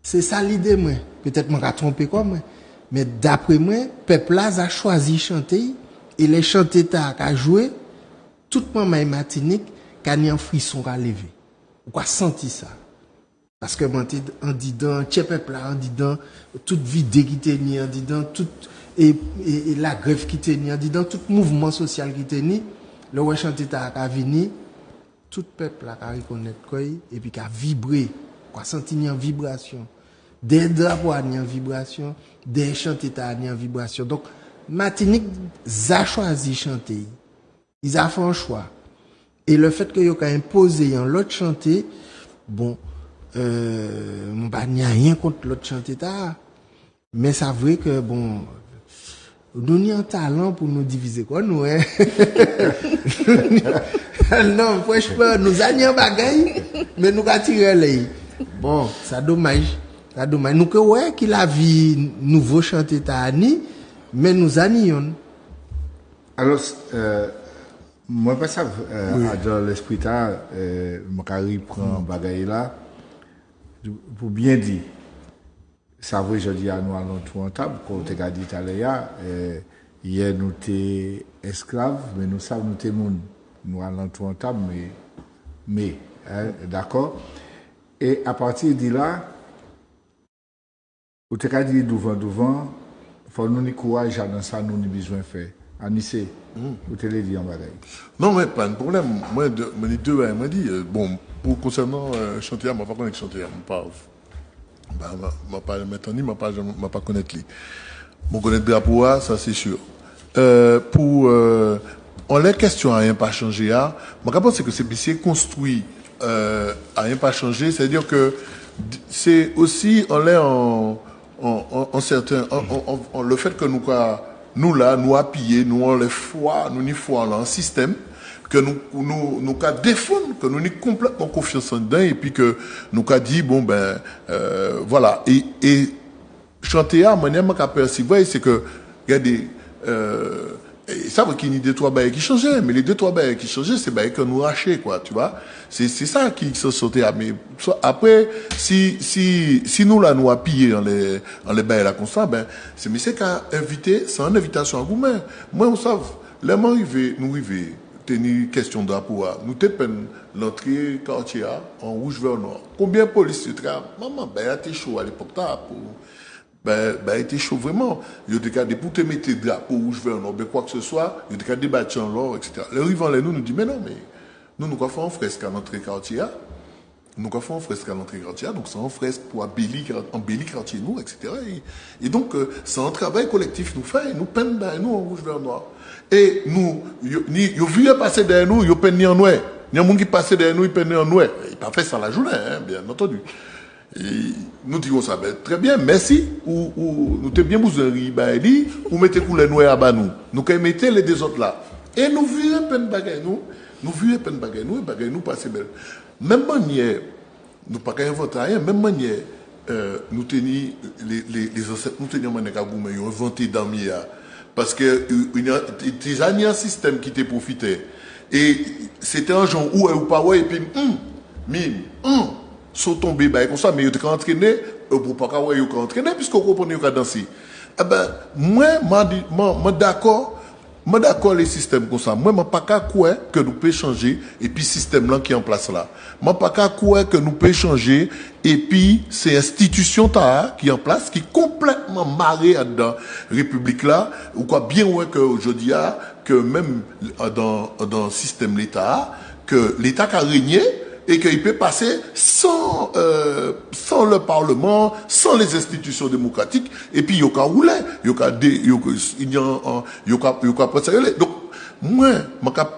C'est ça l'idée, moi. Peut-être moi qu'à tromper quoi, moi. Mais d'après moi, peuple là a choisi chanter, et les chanter ta qu'à jouer, tout maman et Martinique, qu'à ni un frisson qu'à lever. Ou qu'à sentir ça. Parce que moi, en disant, tchè peuple là, en disant, toute vidéo qui t'est ni, en disant, toute, et la grève qui t'est ni, en disant, tout mouvement social qui t'est ni, le roi chanté ta a vini, tout peuple là, a reconnaître quoi, et puis qu'a vibré, quoi, sentir ni en vibration. Des drapeaux ni en vibration, des chantés ta ni en vibration. Donc, Martinique a choisi chanter. Ils ont fait un choix. Et le fait que yo ka imposé un l'autre chanter, bon, bah, n'y a rien contre l'autre chanter ta, mais ça vrai que bon, nous n'y un talent pour nous diviser quoi, nous, hein. Non, franchement, nous avons un bagaille, mais nous avons tiré les. Bon, ça dommage. Ça dommage. Nous que ouais, qu'il a vu nouveau chanter ta ani, mais nous avons. Alors, moi, pas ça, dans l'esprit, mon carré prend bagaille là, pour bien dire, ça veut, je dis à nous allons tout en table, comme tu as dit tout à l'heure, hier nous t'es esclaves, mais nous savons nous t'es moun, nous allons tout en table, mais, d'accord? Et à partir de là, vous t'as dit devant, faut nous ni courage dans ça, nous ni besoin de faire. Anissé, vous te l'avez dit en bagaille. Non, mais pas de problème. Moi, les deux, elle m'a dit, bon, pour concernant chantier, je ne vais pas connaître chantier, je ne vais pas mettre en ligne, je ne vais pas connaître lui. Je connaître drapeau, ça c'est sûr. On les questions à rien pas changer, je pense que c'est construit à rien pas changer, c'est-à-dire que c'est aussi, on l'est en certain, le fait que nous là, nous appuyer, nous on les foi, nous n'y foi là un système que nous qu'à défendre, que nous n'y complètement confiance en dedans et puis que nous qu'à dit bon ben voilà et chanter à manière qu'à percevoir c'est que regardez ça veut qu'il y a des trois bails qui changeaient, mais les deux trois bails qui changeaient c'est bails que nous racher quoi, tu vois, c'est ça qui se sautait à mais après si nous là nous appuyer en les bails là comme ça ben c'est monsieur qui a invité, c'est une invitation à vous-même. Moi on savent les gens arriver tenir question drapeau nous te peine l'entrée quartier en rouge vert noir. Combien de police tu travailles maman ben a été chaud à l'époque là pour ben était chaud vraiment. Il y a des cas de pour te mettre drapeau rouge vert noir ben quoi que ce soit, il y a des cas de débattre en l'or etc. Le rivant les nous dit mais non mais nous avons fait un fresque à l'entrée quartier. Nous avons fait un fresque à l'entrée quartier, donc c'est un fresque pour embellir quartier nous etc. Et donc c'est un travail collectif nous fait, nous peine nous en rouge vert noir. Et nous yo vu passer derrière nous, yo peine ni en noir. Il y a des gens qui passent derrière nous, ils peignent en noir. Il pas fait ça la journée hein, bien entendu. Et nous disons ça ben, très bien, merci ou nous t'es bien besoin de ou mettez couleur noire à bas nous. Nous quand mettez les deux autres là. Et nous vivons peine bagaille nous vivons peine bagaille nous passer belle. Même manière nous pas inventer rien, même manière nous tenir les ancêtres nous tenir manière à goumé inventé dans mia parce que il y a un système qui t'est profité. Et c'était un genre où ou pas ouais et puis sont tombés bah comme ça mais ils ont entraîné pour pas ouais ils ont entraîné puisqu'on comprenait qu'ils danser. Eh ben moi d'accord les systèmes comme ça. Moi pas qu'à quoi que nous peut changer et puis système là qui est en place là. Moi pas qu'à quoi que nous peut changer et puis c'est institution ta qui est en place qui est complètement marré dedans république là ou quoi bien ouais que aujourd'hui que même dans le système l'État que l'État a régné et qu'il peut passer sans le Parlement, sans les institutions démocratiques, et puis il y a roulé, il y a donc moi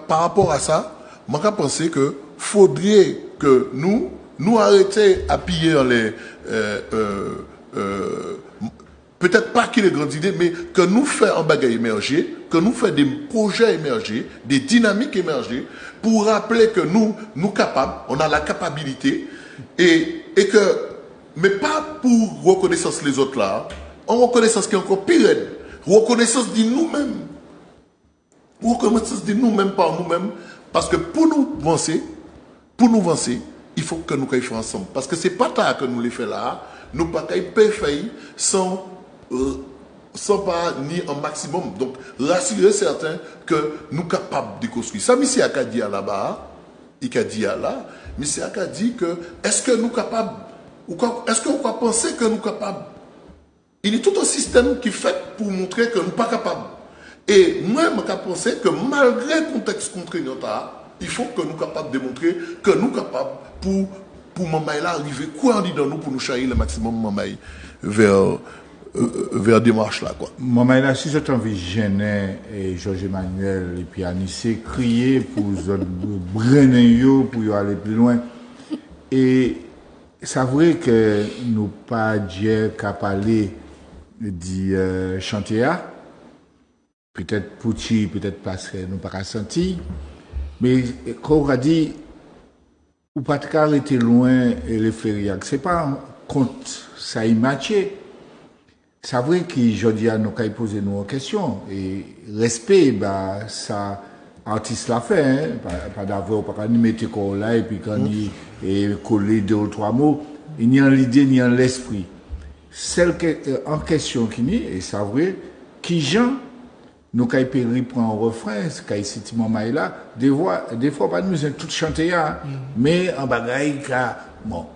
par rapport à ça, je pense que faudrait que nous arrêtions à piller les peut-être pas qu'il ait grandes idées, mais que nous faisons un bagage émerger, que nous faisons des projets émerger, des dynamiques émerger, pour rappeler que nous capables, on a la capacité, et que, mais pas pour reconnaissance les autres là, en reconnaissance qui est encore pire, reconnaissance de nous-mêmes. Reconnaissance de nous-mêmes par nous-mêmes, parce que pour nous avancer, il faut que nous fassions ensemble. Parce que c'est pas tard que nous les faisons là, nous pas faire sans pas ni un maximum. Donc, rassurer certains que nous sommes capables de construire. Ça, M. Akadi là-bas, il a dit là, M. Akadi que, est-ce que nous sommes capables, est-ce qu'on peut penser que nous sommes capables? Il y a tout un système qui est fait pour montrer que nous ne sommes pas capables. Et moi, je pense que malgré le contexte contraignant, il faut que nous sommes capables de démontrer que nous sommes capables pour Mamaï là arriver quoi dans nous pour nous changer le maximum Mamaï vers démarche là quoi. Mamaï là si j'ai envie gêner et Georges Emmanuel et puis Anissé crier pour brainer pour y aller plus loin et c'est vrai que nous pas dire qu'à parler du chantier peut-être Pouchi peut-être parce que nous pas senti mais comme on a dit ou pas de arrêter loin et les fériacs. C'est pas un compte, ça y matché. C'est vrai qu'aujourd'hui, nous avons posé nos questions. Et respect, bah, ça, artiste l'a fait, hein. Pas d'avoir, pas qu'on mette là, et puis quand il coller 2 ou 3 mots, il n'y a l'idée, ni en l'esprit. Celle en question qui n'est, et c'est vrai, qui gens, nous avons pris un refrain, quand il cite Maman là, des fois, pas nous, tout chanter, mais en bagaille, bon,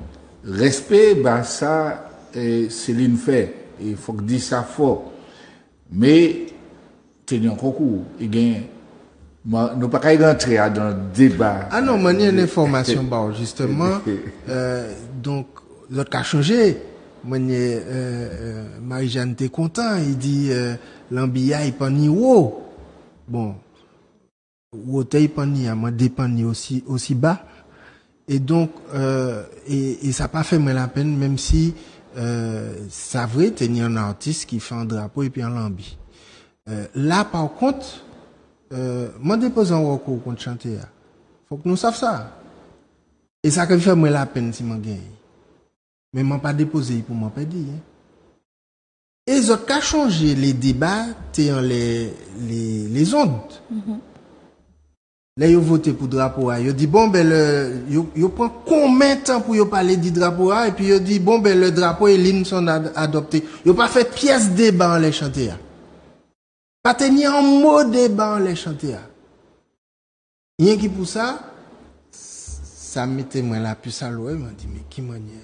respect, bah, ça, Céline fait, il faut que dire ça fort. Mais, tenir un concours, il gagne, nous pas qu'à rentrer dans le débat. Ah non, mais il y a une information, bah, justement, donc, l'autre a changé. Marie-Jeanne était content, il dit, l'ambia il pas ni haut. Bon, ou il pas ni, moi dépend ni aussi bas. Et donc, et ça pas fait la peine, même si, ça vrai, tenir un artiste qui fait un drapeau et puis un lambi. Là, par contre, moi dépose un recours contre chanter. Faut que nous sachions ça. Et ça fait la peine si moi gagne. Mais je n'ai pas déposé pour m'en perdre. Et les autres ont changé les débats dans les ondes. Là, ils ont voté pour le drapeau. Ils ont dit, bon, ben, ils prennent combien de temps pour parler du drapeau? Et puis, ils ont dit, bon, ben, le drapeau et l'hymne sont adoptés. Ils n'ont pas fait pièce débat en les chanter. Pas tenir un mot débat en les chanter. Rien qui pour ça, ça mettait moi la puce à l'oreille. Je me dit, mais qui manière?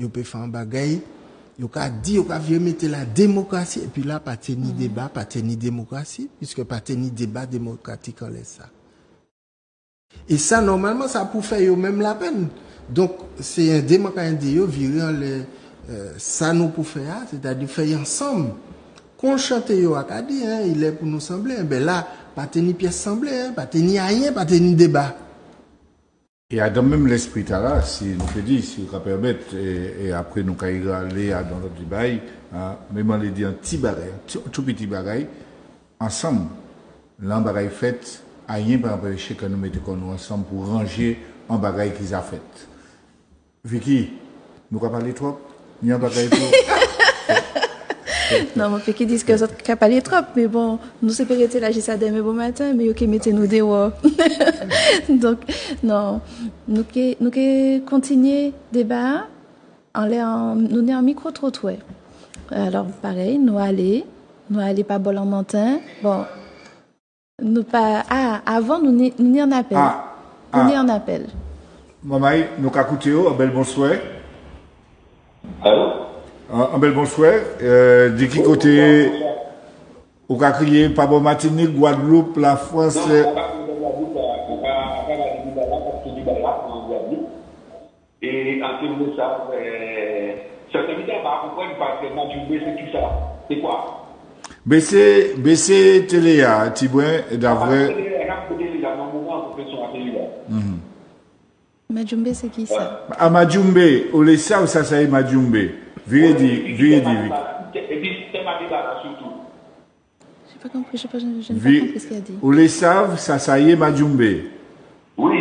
Yo peut faire un bagaille, yo ka dit, yo ka vieux mettre la démocratie, et puis là, pas tenir débat, pas tenir démocratie, puisque pas tenir débat démocratique en laisse ça. Et ça, normalement, ça pour faire yo même la peine. Donc, c'est un démocratie yo virer ça nous pour faire, c'est-à-dire faire ensemble. Qu'on chante yo a dit, hein, il est pour nous sembler, ben là, pas tenir pièce semblée, hein, pas tenir rien, pas tenir débat. Et dans même l'esprit là, si nous peut dire, si vous permettre, et après nous allons aller dans notre débat, même on dit un petit bagaille, tout petit bagaille, ensemble, l'embagaille fait, rien pour empêcher que nous mettons nous ensemble pour ranger un bagaille qu'ils a fait. Vicky, nous allons parler trop, ni un bagaille trop. Non, mon qui disent que ça n'a pas les trop, mais bon, nous c'est peut-être là, j'ai ça demain bon matin, mais ok, mettez-nous dehors. Donc, non, nous qui continuer débat, nous sommes en micro-trottoir. Alors, pareil, nous allons pas bol en montagne. Bon, nous pas, avant, nous n'y en appel. Nous n'y en appel. Maman, nous avons écouté un bel bonsoir. Allô? Un bel bonsoir. De qui côté, vous avez crié pas bon Martinique, Guadeloupe, la France. Et en termes de ça, certains militaires ne comprennent pas que Madjoubé, c'est qui ça? C'est quoi? BC Téléa, Tibouin, d'avril. Madjoubé, c'est qui ça? À Madjoubé, on le sait où ça c'est Madjoubé. Virez dit. Et puis, c'est ma débat surtout. Je n'ai pas compris, je n'ai pas compris ce qu'il a dit. On le savent, ça y est Madjoubé. Oui.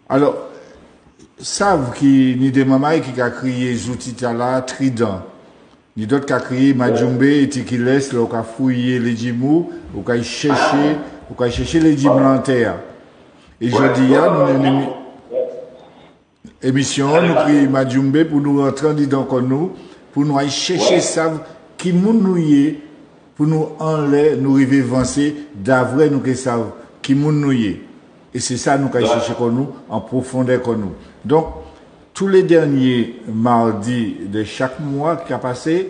Alors, savent qui ni des mamans qui a crié Zoutitala, Trident. Ni d'autres qui a crié Madjoubé et qui laisse, là, qui a fouillé les djimou, ou qui a cherché les djimou en terre. Et je dis, nous avons une émission, nous crions Madjoubé pour nous rentrer dans nous, pour nous aller chercher savent qui nous y pour nous enlever, nous arriver avancer, d'avril nous qui savent qui nous y. Et c'est ça nous avons cherché comme nous, en profondeur comme nous. Donc, tous les derniers mardis de chaque mois qui a passé,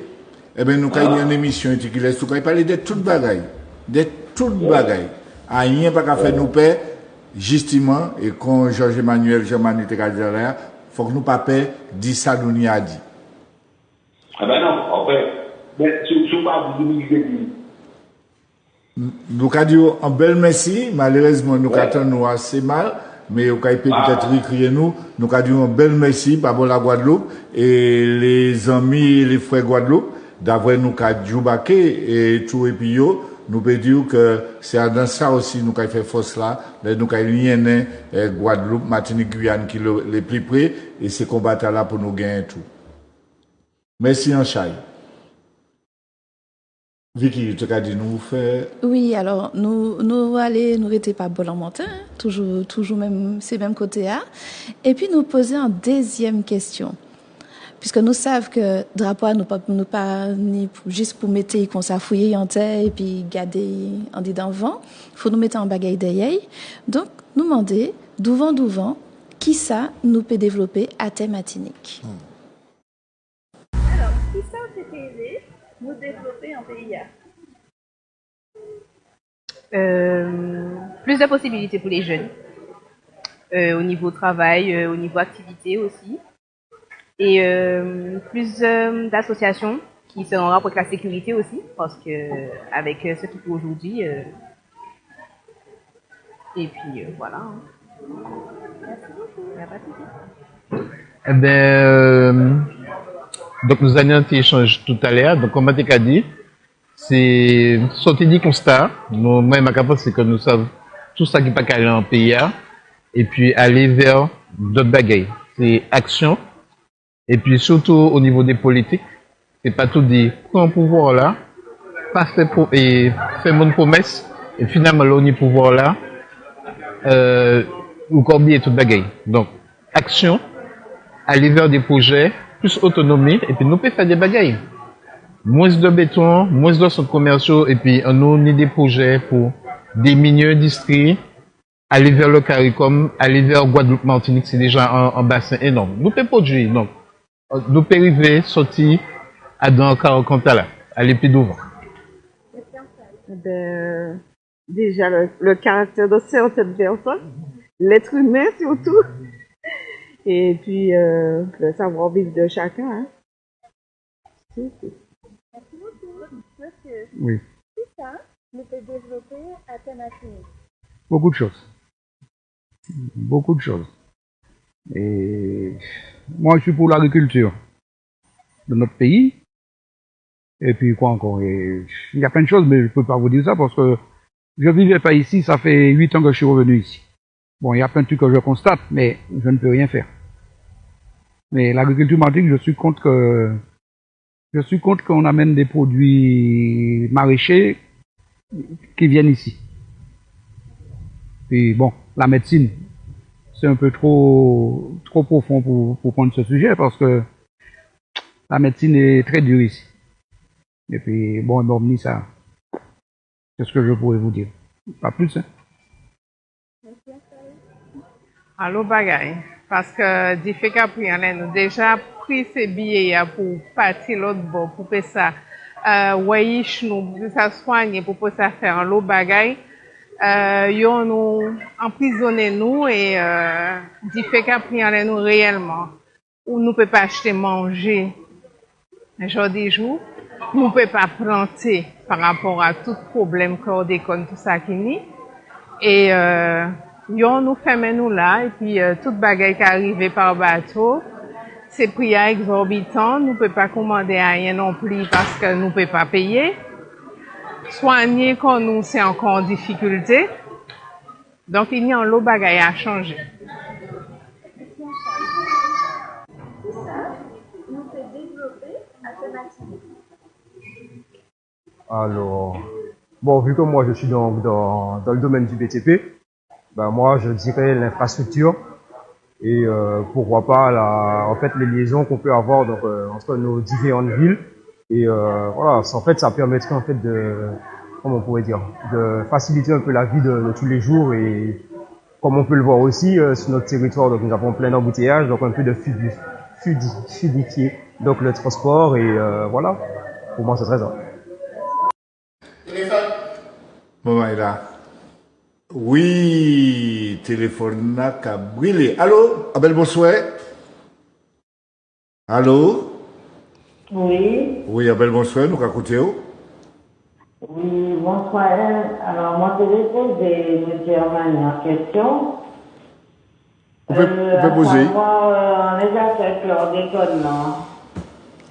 eh bien, nous avons une émission qui laisse, nous avons parlé de toutes bagailles. De toutes bagailles. Rien pas qu'à faire nous paix, justement, et quand Georges-Emmanuel, Jean-Manu te dit là, faut que nous pas paix, dit ça, nous n'y a dit. Ah ben non, en fait, mais sur pas vous nous avons dit un bel merci, malheureusement, nous attendons assez mal. Mais au cas peut-être écrire nous avons dit un bel merci par rapport à la Guadeloupe et les amis et les frères Guadeloupe, d'avoir nous qu'a Djoubaké et tout et puis nous peut dire que c'est dans ça aussi nous avons fait force là, nous avons lié Guadeloupe, Martinique, Guyane qui les plus près et ces combattants là pour nous gagner tout. Merci en chai. Vicky, tu as dit nous faire. Oui, alors nous aller, nous n'étions pas bol en montagne, toujours même ces mêmes côtés là. Et puis nous poser une deuxième question, puisque nous savons que drapeau nous pas ni juste pour mettre comme ça fouiller en terre et puis garder en dedans vent, faut nous mettre en bagaille derrière. Donc nous demander d'où qui ça nous peut développer à thème Martinique. Alors, qui ça peut aider nous développer en PIA? Plus de possibilités pour les jeunes, au niveau travail, au niveau activité aussi, et plus d'associations qui sont en rapport avec la sécurité aussi, parce que avec ce qu'il faut aujourd'hui, et puis voilà. Merci beaucoup. Eh bien, donc nous avons un petit échange tout à l'heure. Donc, comme Matéka dit, c'est sortir du constat. Nous, moi, ma capacité, c'est que nous savons tout ça qui n'est pas calé en PIA, et puis aller vers d'autres bagailles. C'est action. Et puis surtout au niveau des politiques, c'est pas tout dire prends pouvoir là, pas faire et faire mon promesse, et finalement là, au niveau pouvoir là, ou combien toute bagaille. Donc, action, aller vers des projets, plus autonomie, et puis nous pouvons faire des bagailles. Moins de béton, moins de centres commerciaux, et puis on a des projets pour des milieux industries, aller vers le CARICOM, aller vers Guadeloupe, Martinique, c'est déjà un bassin énorme. Nous pouvons produire, donc, nous pouvons arriver, sortir, à dans le CARICOM là, aller plus devant. Déjà, le caractère de certaines personnes, l'être humain surtout, et puis le savoir-vivre de chacun. Hein. Merci beaucoup. Monsieur, Oui. qui ça nous peut développer à thème Martinique? Beaucoup de choses. Beaucoup de choses. Et moi, je suis pour l'agriculture de notre pays. Et puis, quoi encore? Et il y a plein de choses, mais je ne peux pas vous dire ça parce que je vivais pas ici, ça fait 8 ans que je suis revenu ici. Bon, il y a plein de trucs que je constate, mais je ne peux rien faire. Mais l'agriculture martinique, je suis contre que Je suis contre qu'on amène des produits maraîchers qui viennent ici. Et bon, la médecine, c'est un peu trop profond pour prendre ce sujet parce que la médecine est très dure ici. Et puis, bon, ça, c'est ce que je pourrais vous dire. Pas plus, hein. Allô, bagaille. Parce que, Diffé Capri, on a déjà pris ces billets pour partir l'autre bord, pour faire ça, voyage nous, pour ça soigner, pour ça faire l'autre bagaille. Ils nous emprisonné nous et, Diffé Capri, on a nous réellement. Ou nous peut pas acheter manger, un jour des jours. Nous peut pas planter par rapport à tout problème chlordécone, tout ça qui n'y. Et, yon nous fermons nous là, et puis toute bagaille qui arrive par bateau, c'est prix exorbitant, nous ne pouvons pas commander rien non plus parce que nous ne pouvons pas payer. Soigner quand nous, c'est encore en difficulté. Donc il y a un lot de bagaille à changer. Alors, bon, vu que moi je suis donc dans le domaine du BTP, ben moi je dirais l'infrastructure et pourquoi pas en fait les liaisons qu'on peut avoir donc entre nos différentes villes et voilà, en fait ça permettrait en fait de, comment on pourrait dire, de faciliter un peu la vie de tous les jours et comme on peut le voir aussi sur notre territoire, donc nous avons plein d'embouteillages, donc un peu de fluidifier donc le transport et voilà, pour moi c'est très ça. Bon, là. Oui, téléphone n'a qu'à brûler. Allô, Abel bonsoir. Allô? Oui. Oui, Abel bonsoir, nous écoutez. Oui, bonsoir. Alors, moi, je vais poser M. Armani en question. Vous pouvez poser. On les a fait chlordécone, non?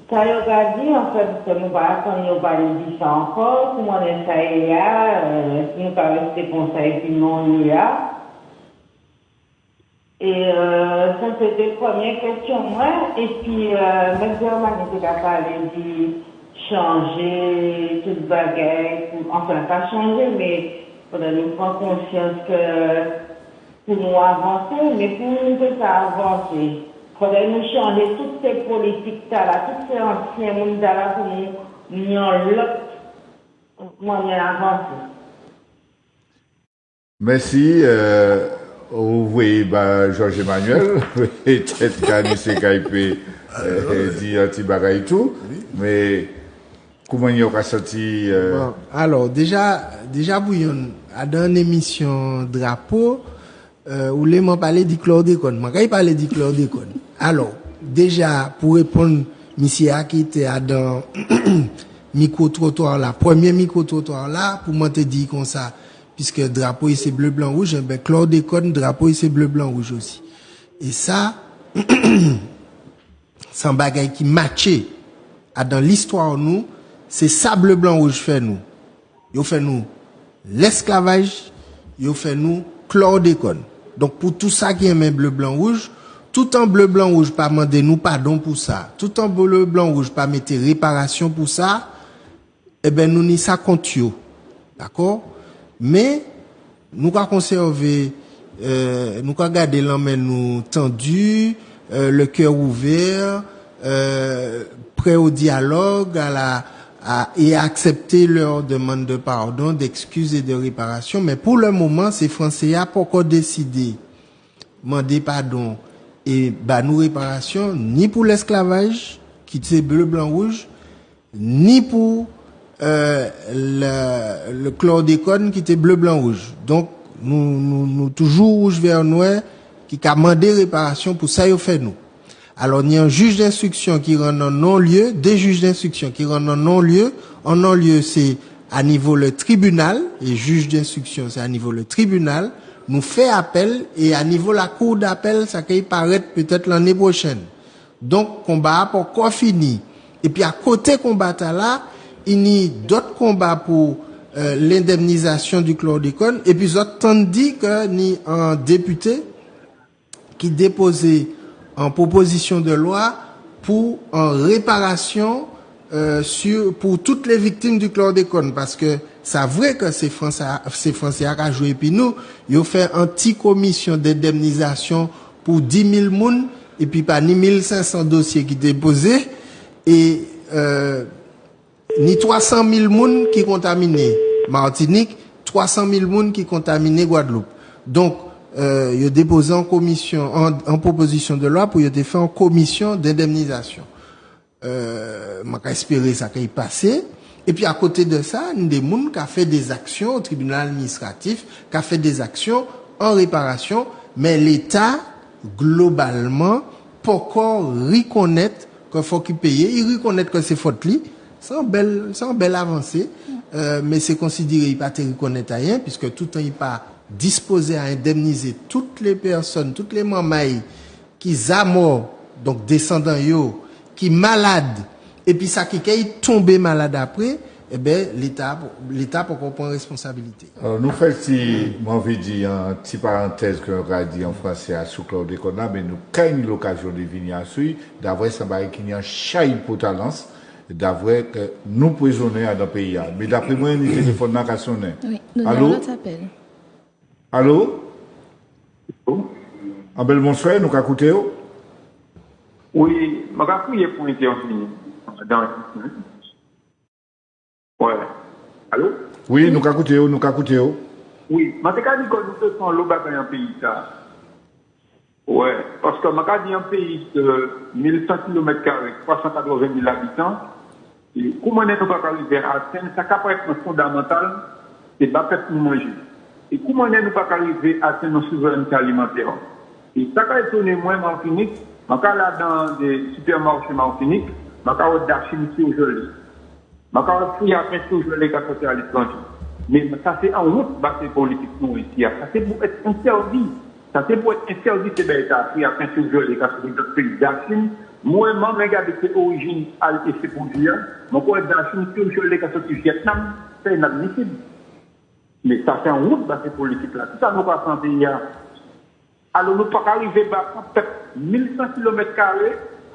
Ça y a dit, en fait, que nous n'avons pas dit ça encore, tout le monde est ça et là, si nous pas resté conseil, puis non, il y a. Et ça, c'était la première question, moi. Et puis, M. Germain était capable de changer toute bagaille, enfin, pas changer, mais il faudrait nous prendre conscience que pour nous avancer, mais pour nous ne pas avancer. Il faudrait nous changer toutes ces politiques-là, tous ces anciens mondes-là pour nous mettre l'autre manière d'avancer. Merci. Vous voyez, Georges Emmanuel, peut-être qu'Anissé Kaipé dit un petit bagage et tout, mais comment il y a sorti Bon, alors, déjà, bouillon, dans une émission Drapeau, où les m'ont parlé du chlordécone. Moi, quand il parlait du chlordécone. Alors, déjà, pour répondre, monsieur qui était dans micro-trottoir là, premier micro-trottoir là, pour m'en te dire comme ça, puisque drapeau c'est bleu, blanc, rouge, ben, chlordécone, drapeau c'est bleu, blanc, rouge aussi. Et ça, c'est un bagage qui matchait dans l'histoire nous, c'est ça bleu, blanc, rouge fait nous. Il fait nous l'esclavage, il fait nous chlordécone. Donc, pour tout ça qui est bleu, blanc, rouge, tout en bleu, blanc, rouge, pas demander nous pardon pour ça. Tout en bleu, blanc, rouge, pas mettre réparation pour ça. Eh ben, nous n'y ça compte yo. D'accord? Mais, nous qu'à conserver, nous qu'à garder l'homme nous tendu, le cœur ouvert, prêt au dialogue, et accepter leur demande de pardon, d'excuses et de réparation. Mais pour le moment, ces Français a pas encore décidé demander pardon et nous réparation, ni pour l'esclavage, qui était bleu, blanc, rouge, ni pour le chlordécone qui était bleu, blanc, rouge. Donc, nous toujours rouge, vert, noir, qui a demandé réparation pour ça, il fait nous. Alors, il y a un juge d'instruction qui rend un non-lieu, des juges d'instruction qui rendent un non-lieu. Un non-lieu, c'est à niveau le tribunal, et juge d'instruction, c'est à niveau le tribunal, nous fait appel, et à niveau la cour d'appel, ça peut paraître peut-être l'année prochaine. Donc, combat pas encore fini. Et puis, à côté combat là, il y a d'autres combats pour l'indemnisation du chlordécone, et puis, d'autres tandis que ni un député qui déposait en proposition de loi pour en réparation pour toutes les victimes du chlordécone, parce que c'est vrai que c'est Français qui a joué, puis nous, ils ont fait une petite commission d'indemnisation pour 10 000 personnes, et puis pas ni 1500 dossiers qui étaient posés, et ni 300 000 personnes qui contaminés Martinique, 300 000 personnes qui contaminés Guadeloupe. Donc, ils ont déposé en commission, en proposition de loi pour y faire en commission d'indemnisation. M'a espéré ça qu'il passé. Et puis à côté de ça, il y a des gens qui ont fait des actions au tribunal administratif, qui ont fait des actions en réparation, mais l'État, globalement, pas encore reconnaître qu'il faut qu'il paye. Il reconnaît que c'est faute li. C'est une belle avancée, mais c'est considéré qu'il pas reconnaître rien, puisque tout le temps il pas disposé à indemniser toutes les personnes, toutes les mamailles qui sont morts, donc descendants yo, qui malades, et puis ça qui est tombé malade après, eh ben l'État pour comprendre responsabilité. Alors nous faisons si moi envie dire une petite parenthèse que on a dit en français à sous chlordécone, mais nous avons l'occasion de venir à suivre, d'avoir ça qui y a chaille pour talence, d'avoir que nous prisonniers dans le pays. Mais d'après moi, il y a un téléphone dans le sonner. Oui, nous allô? Allô? En bel bonsoir, nous avons écouté. Oui, je vais fouiller pour intervenir. Ouais. Allô? Oui, nous avons écouté. Oui, je vais dire que nous sommes dans un pays. Ouais, parce que je vais dire un pays de 1100 km, 380 000 habitants. Et comment nous ne pouvons pas arriver à atteindre ça, c'est fondamental, c'est pas fait pour manger. Et comment nous ne pouvons pas arriver à atteindre notre souveraineté alimentaire. Et ça qui a étonné moi, Martinique, je suis là dans des supermarchés Martinique, je suis là d'achine sur gelé. Je suis là fouiller après sur gelé quand c'est à l'étranger. Mais ça c'est en route, c'est politique nous ici. Ça c'est pour être interdit. Ça c'est pour être interdit, c'est bien fouiller après sur gelé quand c'est dans le pays d'Achine. Moi, je regarde ses origines et ses produits. Je suis d'Achine sur gelé quand c'est du Vietnam. C'est inadmissible. Mais ça fait en route, c'est politique là. Tout ça nous passe en pays. Alors, nous ne pouvons pas arriver à peut-être 1100 km,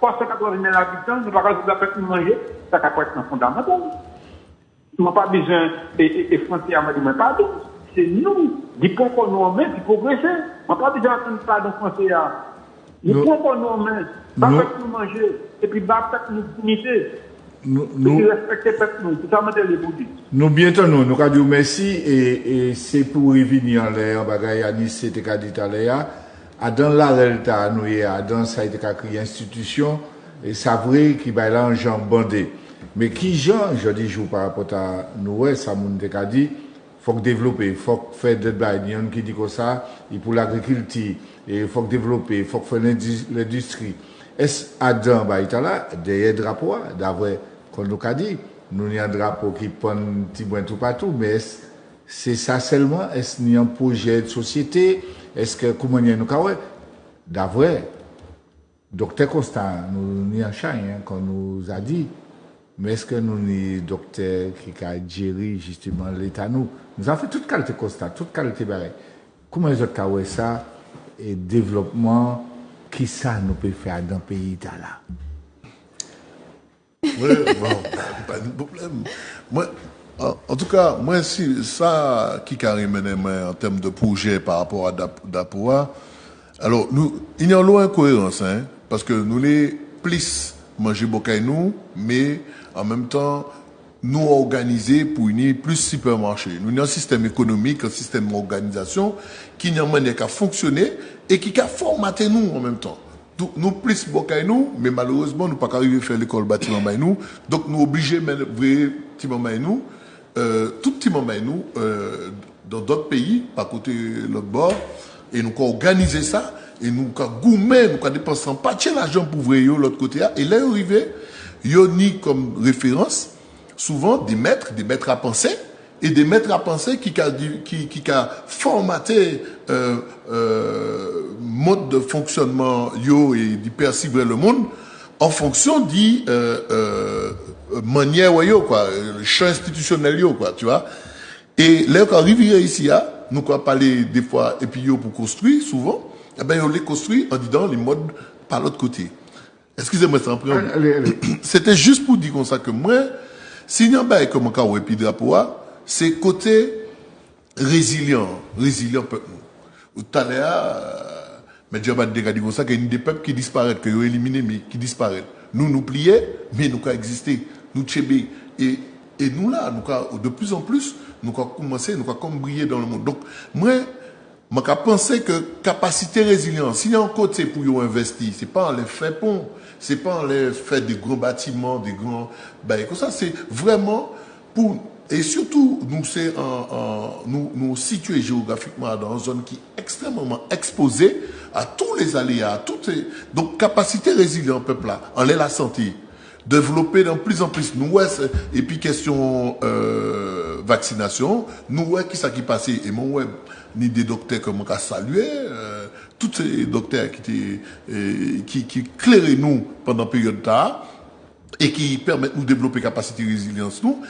380 000 habitants, nous ne pouvons pas arriver à manger, ça peut être fondamental. Nous n'avons pas besoin, et Français a dit, mais pardon, c'est nous, du point qu'on nous en met, qui progresser. Nous n'avons pas besoin d'attendre pardon Français. Du point qu'on nous en met, pas faire nous manger, et puis pas faire nous dignité. Nous bientôt nous avons dit merci et c'est pour revenir en l'air, bagaille à Nice, c'était qu'à dit à l'air. Dans la réalité, nous dans ça a été créé institution et ça vrai qui va là en jambes bandées. Mais qui genre, je dis par rapport à nous, ça m'a dit, faut développer, faut faire des bails, il y a qui dit comme ça, et pour l'agriculture, et faut développer, faut faire l'industrie. Est-ce Adam là derrière drapeau d'avoir qu'on nous a dit nous avons un drapeau qui prend petit point tout partout mais c'est ça seulement est-ce qu'il y a un projet de société est-ce que comment nous avons d'avoir docteur Constant nous n'y a rien qu'on nous a dit mais est-ce que nous ni docteur qui a géré justement l'état nous avons fait toute qualité constat toute qualité pareil comment les autres avons ça et développement qui ça nous peut faire dans le pays là? Oui, bon, pas de problème. Moi, en tout cas, moi, si ça qui carrément en termes de projet par rapport à DAPOA, alors, il y a une incohérence, hein, parce que nous les plus manger beaucoup nous, mais en même temps, nous organiser pour unir plus supermarché. Nous avons un système économique, un système d'organisation qui n'a pas qu'à fonctionner et qui a formaté nous en même temps. Nous plus beaucoup nous, mais malheureusement nous pas arriver à faire l'école bâtiment nous, donc nous obligés de mettre vrai petit moment nous, tout petit moment nous dans d'autres pays, par côté l'autre bord, et nous organiser ça et nous goumer, nous dépenser pas de l'argent pour ouvrir l'autre côté et là arrivé, yo ni comme référence souvent des maîtres à penser et des maîtres à penser qui a formaté mode de fonctionnement yo et d'y percevoir le monde en fonction de manière yo quoi, le champ institutionnel yo quoi, tu vois. Et là quand arrive ici nous quoi parler des fois et puis yo pour construire souvent, eh ben on les construit en disant les modes par l'autre côté. excusez-moi, c'est un préambule. C'était juste pour dire comme ça que moi, si n'y a pas comme un cas où épi drapeau, c'est côté résilient peuple. Tout à l'heure, mais Dieu va dire comme ça qu'il y a des peuples qui disparaissent, qui ont éliminé, mais qui disparaissent. Nous plions, mais nous avons existé, nous tchébé. Et nous là, nous de plus en plus, nous avons commencé, nous avons comme briller dans le monde. Donc, moi, je pense que capacité résilience, s'il y a un côté pour y investir, c'est pas en les faire pont, c'est pas en les faire des grands bâtiments, des grands, comme ça, c'est vraiment pour, et surtout, nous, c'est nous situer géographiquement dans une zone qui est extrêmement exposée à tous les aléas, donc capacité résiliente, peuple là, en la santé. Développer de plus en plus, nous, et puis question vaccination, nous, qui ça qui passait, et mon web, ni des docteurs comme on a salué, tous ces docteurs qui éclairaient nous pendant période tard, et qui permettent nous de développer capacité de résilience, nous,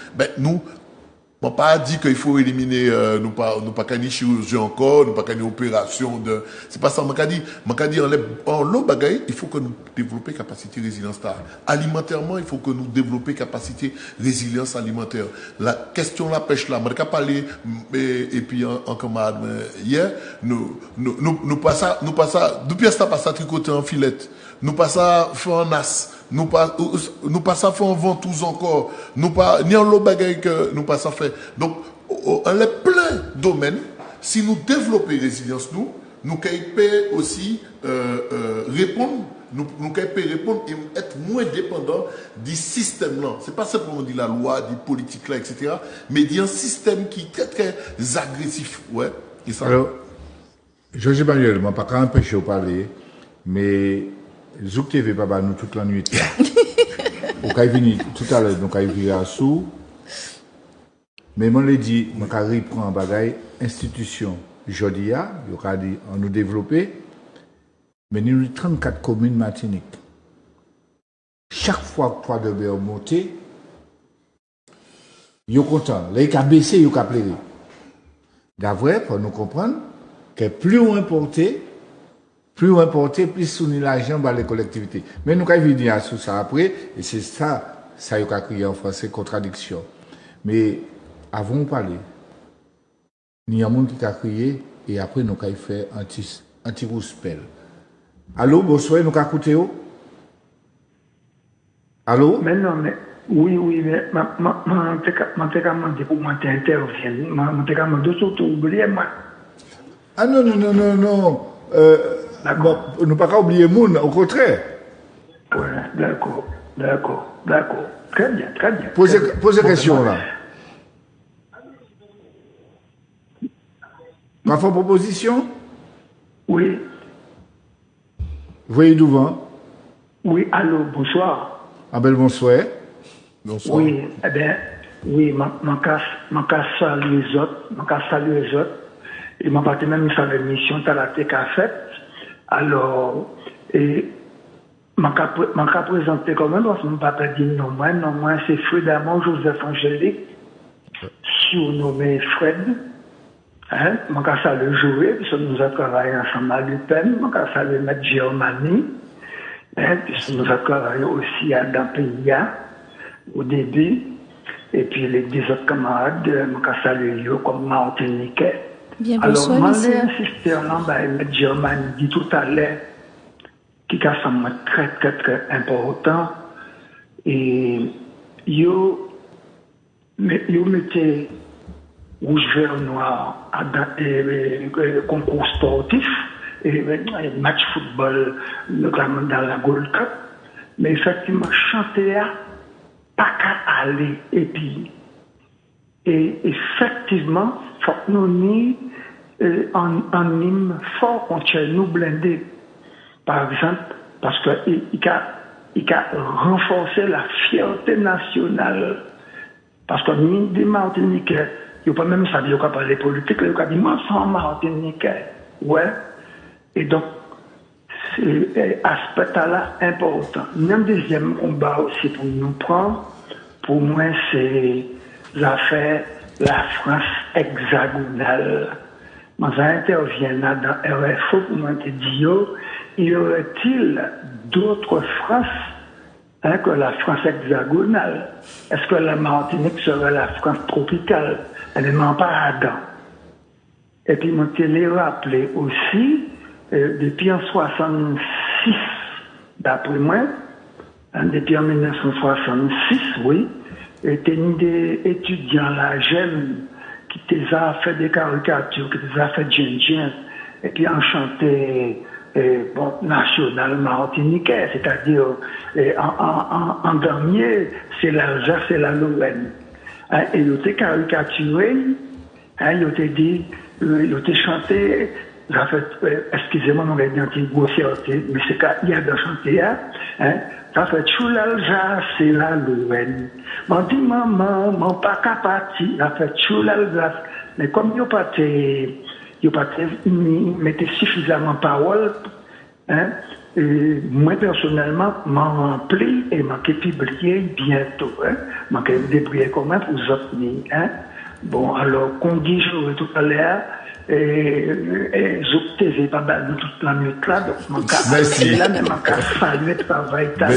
on pas dit qu'il faut éliminer, nous pas qu'à ni chirurgie encore, nous pas qu'à ni opération de, c'est pas ça, m'en dit, en l'eau bagaille, il faut que nous développions capacité de résilience alimentairement, il faut que nous développions capacité de résilience alimentaire. La question de la pêche là, m'en parlé, et puis en camarade, hier, nous pas ça, depuis ça pas ça tricoter en filette, nous pas ça faire en as, nous pas ça faire en ventouse encore, nous pas, ni en l'eau bagaille que nous pas ça faire. Donc, en les plein domaines, si nous développons résilience, nous pouvons aussi répondre, nous pouvons répondre et être moins dépendants du système là. C'est pas simplement de la loi, du politique là, etc. Mais d'un système qui est très très agressif, ouais. Et ça. Alors, Georges Emmanuel, je ne pas empêcher de parler, mais Zouk TV pas nous toute la nuit. Au cas venu tout à l'heure, donc à venir à sous. Mais moi l'ai dit, moi quand reprend en bagaille institution Jodia, yo ka dit on nous développer. Mais nous 34 communes Martinique. Chaque fois que 3 de béo monté, yo content, là il a baissé, yo ka pleurer. D'après pour nous comprendre que plus on importer, plus soutenir l'argent par les collectivités. Mais nous, quand il vient sur ça après, et c'est ça y a crié en français, contradiction. Mais avant de parler, il y a un monde qui a crié, et après nous, quand il fait anti-rouspel. Allô, bonsoir, nous, quand écouté. Allô? Mais non, mais, oui, mais, je t'ai demandé pour moi t'intervenir. Je t'ai demandé surtout oublier moi. Ah non. Bon, nous pas oublier moun, au contraire. Voilà, d'accord. Très bien. Posez question là. Ma proposition? Oui. Voyez devant? Oui, allô, bonsoir. Abel, bonsoir. Bonsoir. Oui, eh bien, oui, je salue les autres. Et je parti même sur l'émission de la TK faite. Alors, et je présenté quand même, parce que je ne peux pas dire non, moi, c'est Fred Amon Joseph Angélique, surnommé Fred. Je salue Joué, puisque nous avons travaillé ensemble à l'UPEN. Je salue Maître Germanie, puisque nous avons travaillé aussi à Dampeya au début. Et puis les 10 autres camarades, je salue eux comme Martiniquais. Bien, alors, bonsoir, je vais insister là, M. Germani dit tout à l'heure, qui est très, très, très important. Et, yo mettez rouge, vert, noir à concours sportif, et match football, notamment dans la Gold Cup. Mais effectivement, chanter pas qu'à aller, et effectivement, faut que nous ni en hymne fort contre nous blindés. Par exemple, parce qu'il a renforcé la fierté nationale. Parce que nous, des Martiniquais, il n'y a pas même ça, il n'y a pas parler politique, il y a dit, moi, sans Martiniquais. Ouais. Et donc, c'est aspect là important. Un deuxième combat aussi pour nous prendre, pour moi, c'est l'affaire la France hexagonale. Moi, j'interviens là dans RFO pour moi te dire, y aurait-il d'autres France que la France hexagonale? Est-ce que la Martinique serait la France tropicale? Elle n'est pas Adam. Et puis, mon télé rappelé aussi, depuis en 66, d'après moi, depuis en 1966, oui, était des étudiants là, jeunes, qui ont fait des caricatures, qui ont fait djinn, et puis enchanté national martiniquais, c'est-à-dire en dernier, c'est l'Alsace et la Lorraine. Et ils ont caricaturé, ils ont dit, ils ont chanté, excusez-moi, on va dire une grossièreté, mais c'est qu'il y a de chanter, ça fait chou l'Alsace et la Lorraine. M'en dit maman, mon pas capati, ça fait chou l'Alsace. Mais comme ils n'ont pas mettez suffisamment de paroles, et moi personnellement, m'en rempli et m'en publié bientôt. M'en débrouiller comment pour vous autres. Bon, alors, qu'on dit tout à l'heure, et j'obtenais pas mal de toute la minute là, donc mon cas là, mais mon cas saluer le travail là.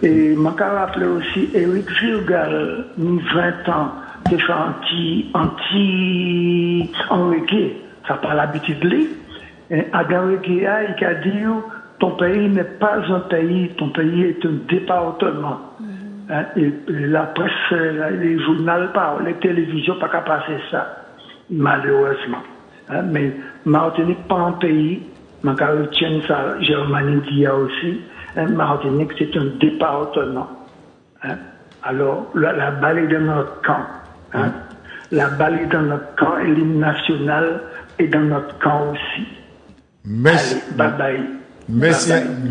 Et mon cas rappelé aussi Éric Gilgal, 20 ans, qui fait anti-reggae, ça pas l'habitude de lui. Et à reggae, il a dit, ton pays n'est pas un pays, ton pays est un département. Et la presse, les journaux, les télévisions, pas qu'à passer ça. Malheureusement. Mais Martinique, pas un pays, je retiens ça, Germanie dit aussi, Martinique, c'est un département. Alors, la balle est dans notre camp. La balle est dans notre camp et l'hymne national est dans notre camp aussi. Merci. Allez, bye bye.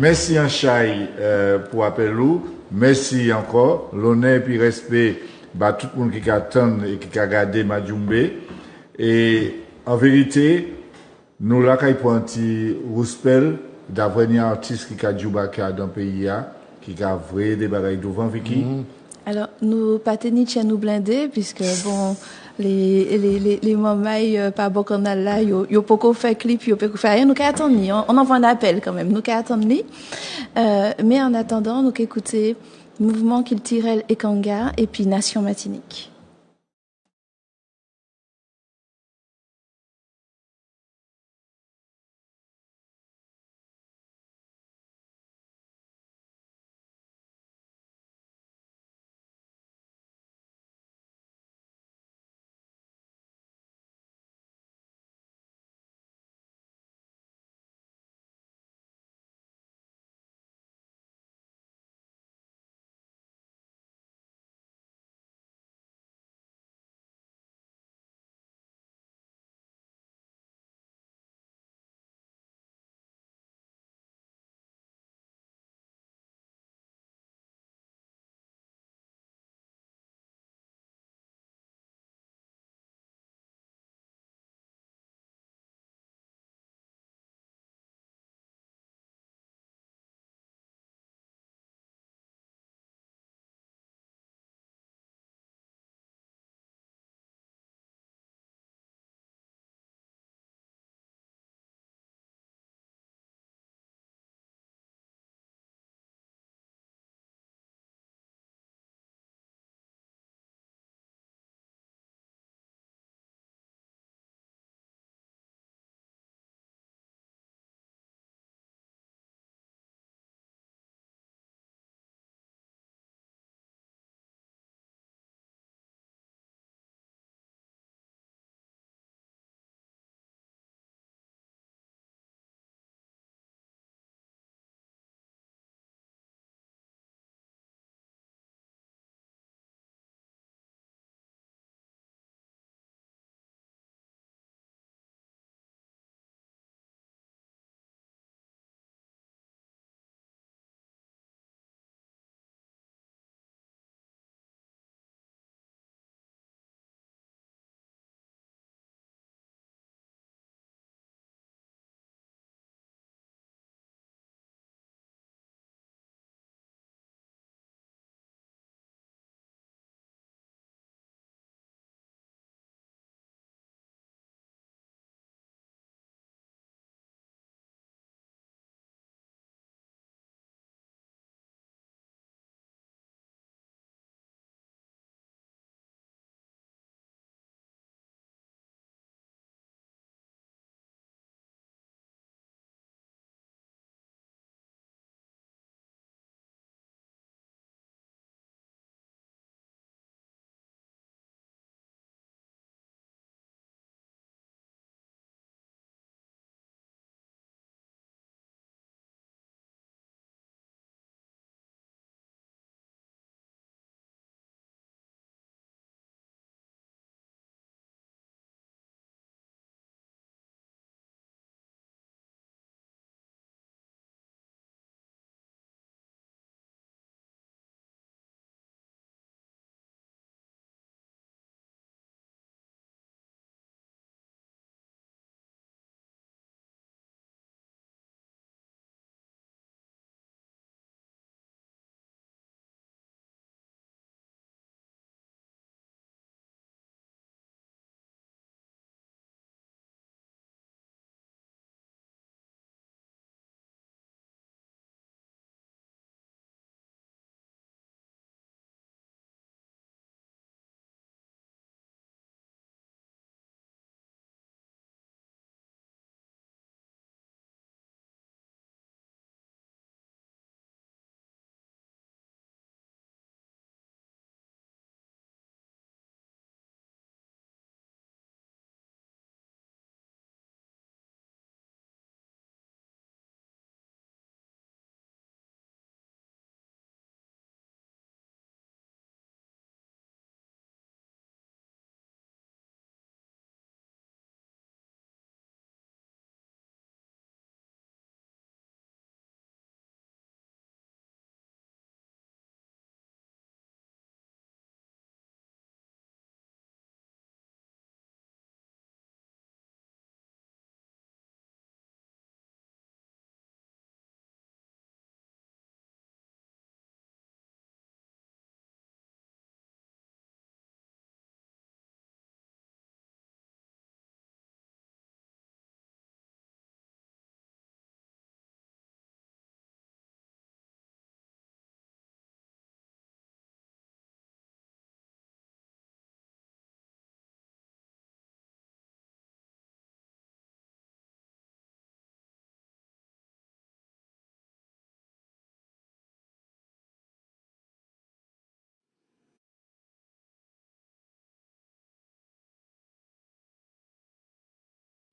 Merci en Chai pour appeler nous. Merci encore. L'honneur et respect à tout le monde qui attend et qui a regardé Majumbe. Et en vérité, nous là, pour un petit respect d'avoir un artiste qui a joué dans le pays, qui a vrai des bagailles devant Vicky. Alors, nous pas tenir nous blinder, puisque bon, les mamans, pas bon qu'on a là, yo pas fait clip, yo pas fait rien, nous qu'à attendre, on envoie un appel quand même, nous qu'à attendre. Mais en attendant, nous qu'écouter Mouvement culturel Ekanga et puis Nation Martinique.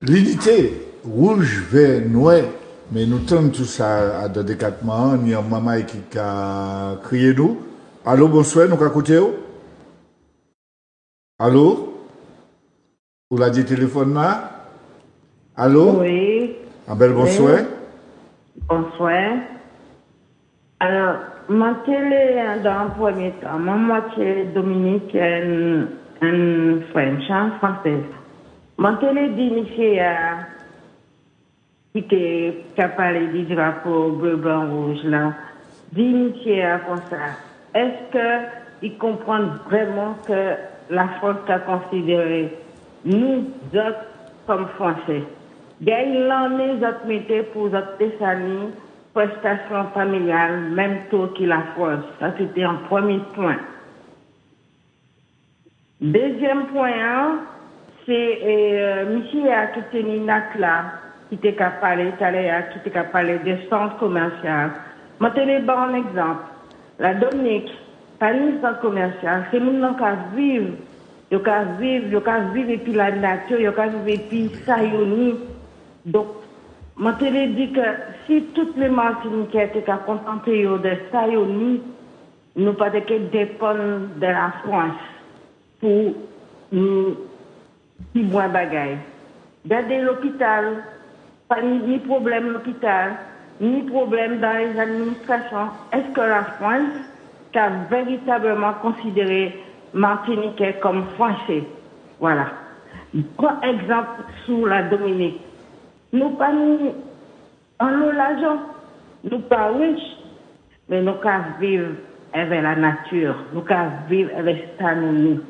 l'unité, rouge, vert, noir, mais nous tenons tout ça à des quatre mois, il y a un maman qui a crié nous. Allô, bonsoir, nous écoutez où? Allô? Vous l'avez dit téléphone là? Allô? Oui. Un bel bonsoir. Bonsoir. Alors, ma télé, dans le premier temps, ma moitié dominicaine, un French, française. Ma télé dit, monsieur, qui a parlé du drapeau bleu, blanc, rouge, là, dit, monsieur, comme ça, est-ce qu'ils comprennent vraiment que la France a considéré nous autres comme Français? Gagne l'année, autres mettaient pour autres Tessanie, prestation familiale, même taux que la France. Ça, c'était un premier point. Deuxième point, c'est monsieur a quitté Ninac là, qui était qu'à parler, qui était qu'à parler des centres commerciaux. Je vais te un exemple. La Dominique, pas un centre commercial, c'est nous qui vivent. Ils vivent et puis la nature, ils vivent et puis ça y est. Donc, je te dis que si toutes les Martiniquais étaient contenter de ça y est, nous pas dépendre de la France pour nous qui moins bagaille. Regardez l'hôpital, pas ni problème l'hôpital, ni problème dans les administrations. Est-ce que la France a véritablement considéré Martiniquais comme Français? Voilà. Prends exemple sur la Dominique. Nous pas nous en l'argent, nous pas riches, mais nous pouvons vivre avec la nature, nous pouvons vivre avec ça nous.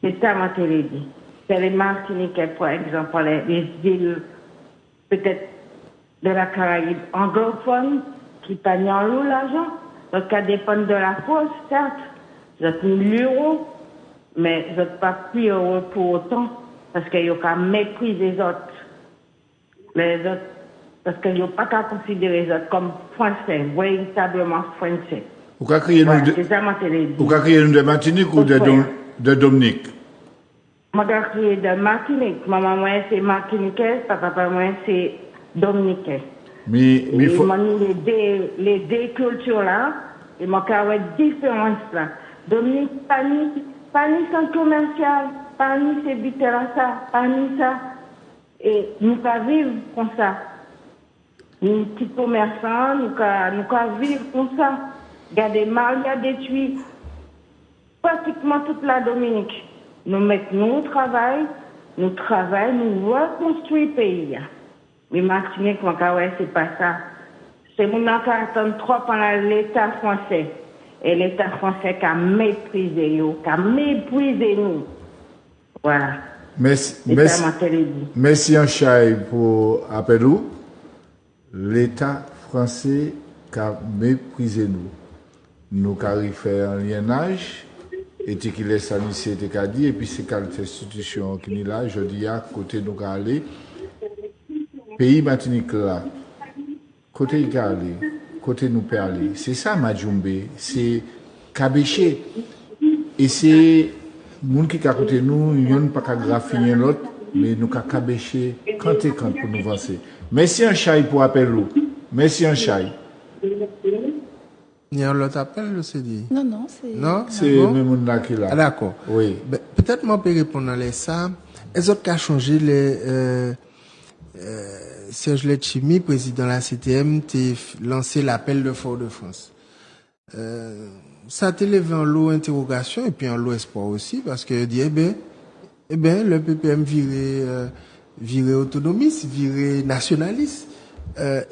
C'est ça ma télé dit. C'est les Martiniquais, par exemple, les îles peut-être de la Caraïbe anglophone qui payent en l'argent, donc ça dépend de la France, certes. Vous êtes 1000 euros, mais vous n'êtes pas plus heureux pour autant, parce qu'il y a qu'à mépriser les autres. Les autres, parce qu'il n'y a pas qu'à considérer les autres comme français, véritablement français. Vous pouvez crier nous de Martinique ou de Dominique? Moi, je crier de Martinique. Maman, moi, c'est martiniquais, papa, moi, c'est dominicain. Mais faut... les deux cultures-là, et moi, il y a une différence là. Dominique, pas ni centre commercial, pas ni c'est bité là, ça, pas ni ça. Et nous pouvons vivre comme ça. Nous, petits commerçants, nous pouvons vivre comme ça. Il y a des mal, il y a des tuiles. Pratiquement toute la Dominique. Nous mettons nous travail, nous reconstruisons le pays. Mais Martinique, c'est pas ça. C'est mon attendre trop pendant l'État français. Et l'État français qui a méprisé nous, Voilà. Merci en chai pour appel. L'État français qui a méprisé nous. Nous avons fait un lienage. Et qui laisse à lycée et dit, et puis c'est quelle institution qui est là, je dis à côté nous aller, pays Martinique là, côté il aller, côté nous peut aller. C'est ça Majumbe, c'est Kabéché. Et c'est moun qui à côté nous, il n'y a pas qu'à graffier l'autre, mais nous qu'à Kabéché quand et quand pour nous avancer. Merci un chai pour appel. Merci un chai. Il y a un autre appel, c'est dit? Non, c'est... Non? C'est même là qui là. Ah, d'accord. Oui. Ben, peut-être moi, je peux répondre à ça. Est-ce que a changé Serge Letchimi, président de la CTM, a lancé l'appel de Fort-de-France. Ça a été levé en lot interrogation et puis en lot espoir aussi, parce que dit, eh ben, le PPM virait autonomiste, virait nationaliste.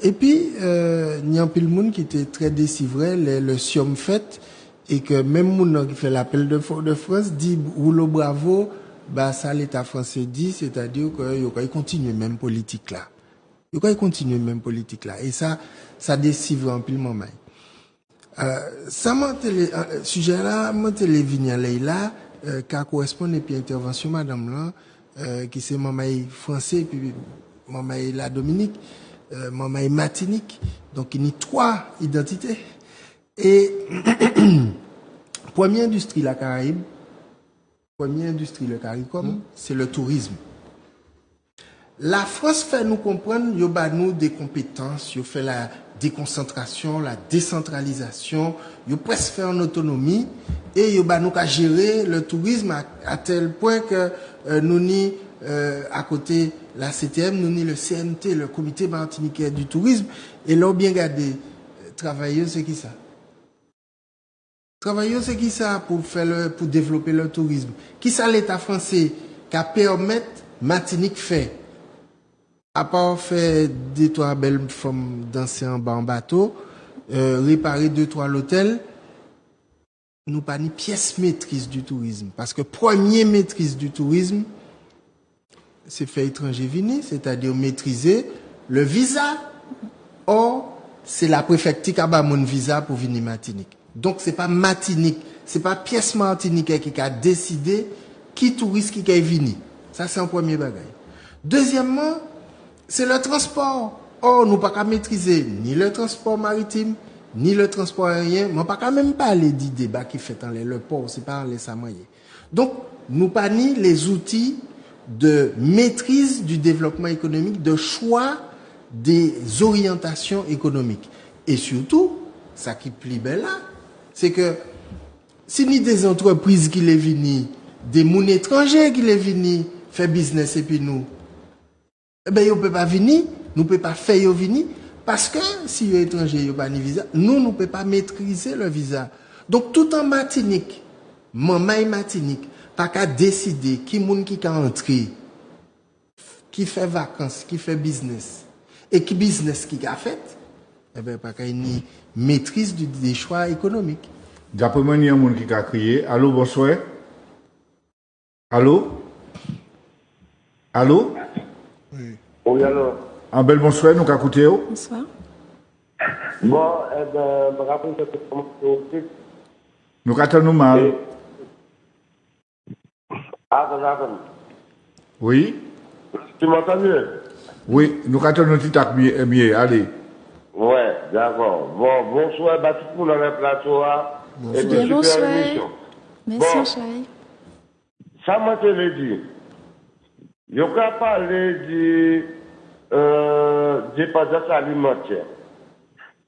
Et puis, il y a un peu de monde qui était très décivré, le siom fait, et que même monde qui fait l'appel de France dit, rouleau bravo, bah, ça, l'État français dit, c'est-à-dire qu'il continue même politique là. Il continue même politique là. Et ça décivre un peu le moment. Ça sujet là, moi, là, qui correspond et puis intervention madame là, qui c'est maman français, puis maman la Dominique, maman Martinique. Donc, il y a 3 identités. Et, première industrie, la Caraïbe, c'est le tourisme. La France fait nous comprendre, yo ba nous des compétences, yo fait la déconcentration, la décentralisation, yo presque fait en autonomie et yo ba nous qu'à gérer le tourisme à tel point que nous ni à côté la CTM, nous ni le CNT, le Comité martiniquais du tourisme, et l'ont bien gardé. Travailleurs, c'est qui ça? Travailleurs, c'est qui ça pour pour développer le tourisme? Qui ça l'État français qui a permis Martinique fait? À part faire 2-3 belles femmes danser en bas en bateau, réparer 2-3 l'hôtel, nous pas ni pièce maîtrise du tourisme. Parce que première maîtrise du tourisme, c'est faire étranger venir, c'est-à-dire maîtriser le visa. Or, c'est la préfecture qui a ba mon visa pour venir Martinique. Donc, c'est pas Martinique, c'est pas pièce Martinique qui a décidé qui touriste qui est venu. Ça, c'est un premier bagage. Deuxièmement, c'est le transport. Or, nous pas qu'à maîtriser ni le transport maritime, ni le transport aérien. Mais pas qu'à même parler du débat qui fait dans le port, c'est pas les samoyers. Donc, nous pas ni les outils de maîtrise du développement économique, de choix des orientations économiques. Et surtout, ça qui plie bien là, c'est que si ni des entreprises qui les viennent, des monnaies étrangères qui les viennent faire business et puis nous, eh ben, ils ne peuvent pas venir, nous ne pouvons pas faire venir, parce que si les étrangers n'ont pas de visa, nous ne pouvons pas maîtriser le visa. Donc, tout en Martinique, maman Martinique, pas qu'à décider qui moun qui a entré, qui fait vacances, qui fait business, et qui business qui a fait, eh bien, pas qu'à une maîtrise des choix économiques. D'après moi, il y a un monde qui a crié. Allô, bonsoir. Allô? Allô? Oui, alors. Un bel bonsoir, nous avons écouté. Bonsoir. Bon, eh ben, je me rappelle que c'est nous attendons mal. Attends. Oui? Tu m'entends mieux? Oui, nous attendons un petit tac mieux. Allez. Ouais, d'accord. Bon, bonsoir, bah, tout le monde dans le plateau. Et bien, super émission. Merci, bon, Chai. Ça m'a te le dit. Je vais parler du dépendance alimentaire.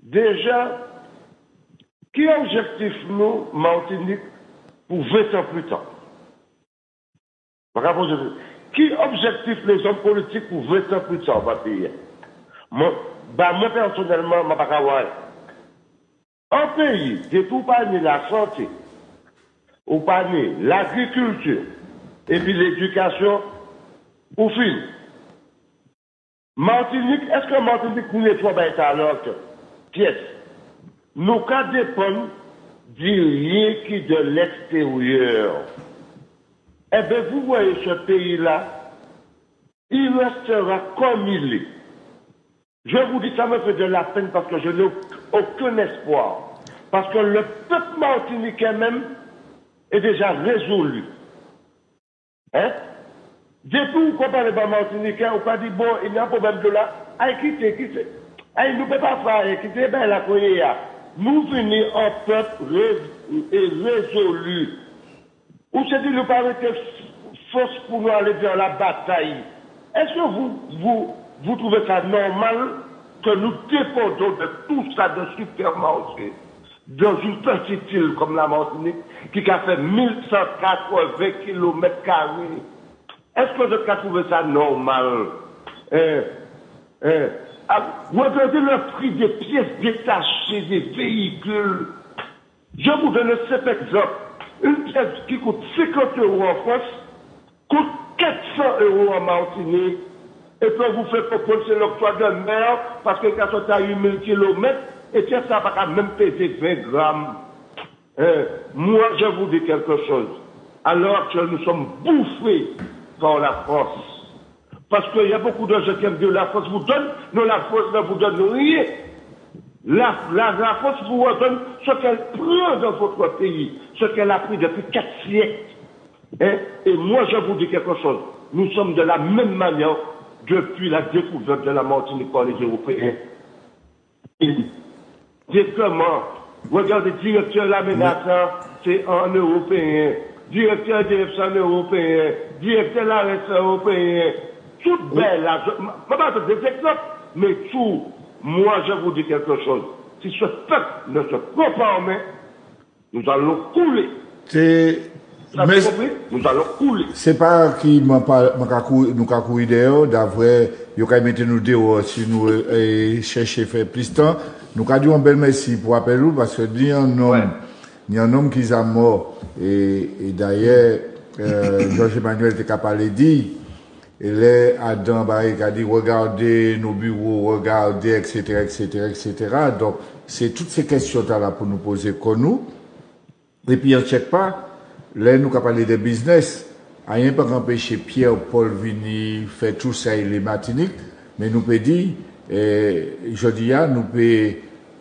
Déjà, qui est l'objectif, nous, Martinique, pour 20 ans plus tard? Qui est l'objectif, les hommes politiques, pour 20 ans plus tard, dans le pays? Moi, personnellement, je ne sais pas. Un pays, de tout pas la santé, ou pas l'agriculture, et puis l'éducation, ou fin. Martinique, est-ce que Martinique nous nettoie alors que pièce? Nous cas dépendons du rien qui de l'extérieur. Eh bien, vous voyez ce pays-là, il restera comme il est. Je vous dis, ça me fait de la peine parce que je n'ai aucun espoir. Parce que le peuple martiniquais même est déjà résolu. Hein? Depuis qu'on parle de Martiniquais, on peut dire, bon, il y a un problème de là. Allez, quittez. Allez, nous ne pouvons pas faire, quittez, ben la Korea. Nous venons en peuple résolu. Ou c'est dit, nous parlons de force pour nous aller vers la bataille. Est-ce que vous trouvez ça normal que nous dépendons de tout ça de supermarché dans une petite île comme la Martinique qui a fait 1180 km²? Est-ce que vous trouvez ça normal? Regardez le prix des pièces détachées des véhicules. Je vous donne un simple exemple. Une pièce qui coûte 50 € en France coûte 400 € en Martinique. Et puis vous faites proposer l'octroi de mer parce que quand on a 8000 km, et puis ça va même peser 20 grammes. Moi, je vous dis quelque chose. Alors que nous sommes bouffés par la France. Parce qu'il y a beaucoup de gens qui aiment dire la France vous donne, non, la France ne vous donne rien. La France vous donne ce qu'elle prend dans votre pays, ce qu'elle a pris depuis 4 siècles. Et moi, je vous dis quelque chose. Nous sommes de la même manière depuis la découverte de la Martinique par les Européens. Directement, regardez, directeur de l'aménagement, c'est un Européen. Directeur de un Européen. Directeur de la RS européen. toute belle, pas des exemples, mais tout, moi je vous dis quelque chose. Si ce peuple ne se conforme, nous allons couler. Mais nous allons couler. C'est pas qui nous a couru dehors, d'après, il y a mettre nous dehors si nous chercher faire plus de temps. Nous avons dit un bel merci pour appeler nous parce que il y a un homme qui est mort. Et d'ailleurs, Georges Emmanuel était capable de dire, il est Adam Barry qui a dit regardez nos bureaux, regardez, etc., etc., etc. Donc, c'est toutes ces questions-là pour nous poser comme nous. Et puis, on ne check pas. Là, nous avons parlé de business. Rien pas empêcher Pierre, Paul, Vini, faire tout ça et les Martiniques. Mais nous peut dire, je dis, nous peut,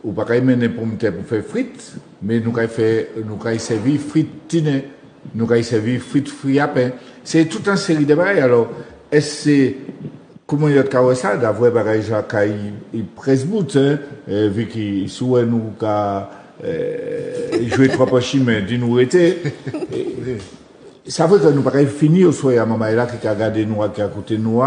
ou pas mener pour faire frites, mais nous avons servi frites tiner, nous avons servi frites fruits à pain. C'est toute une série de bagages. Alors, est-ce que, comment il y a de ça, d'avoir des bagages qui presse bout, vu qu'il souhaite nous jouer trois poches, mais d'une nous était. Ça veut que nous pas fini au soir à maman là qui a gardé nous qui a côté nous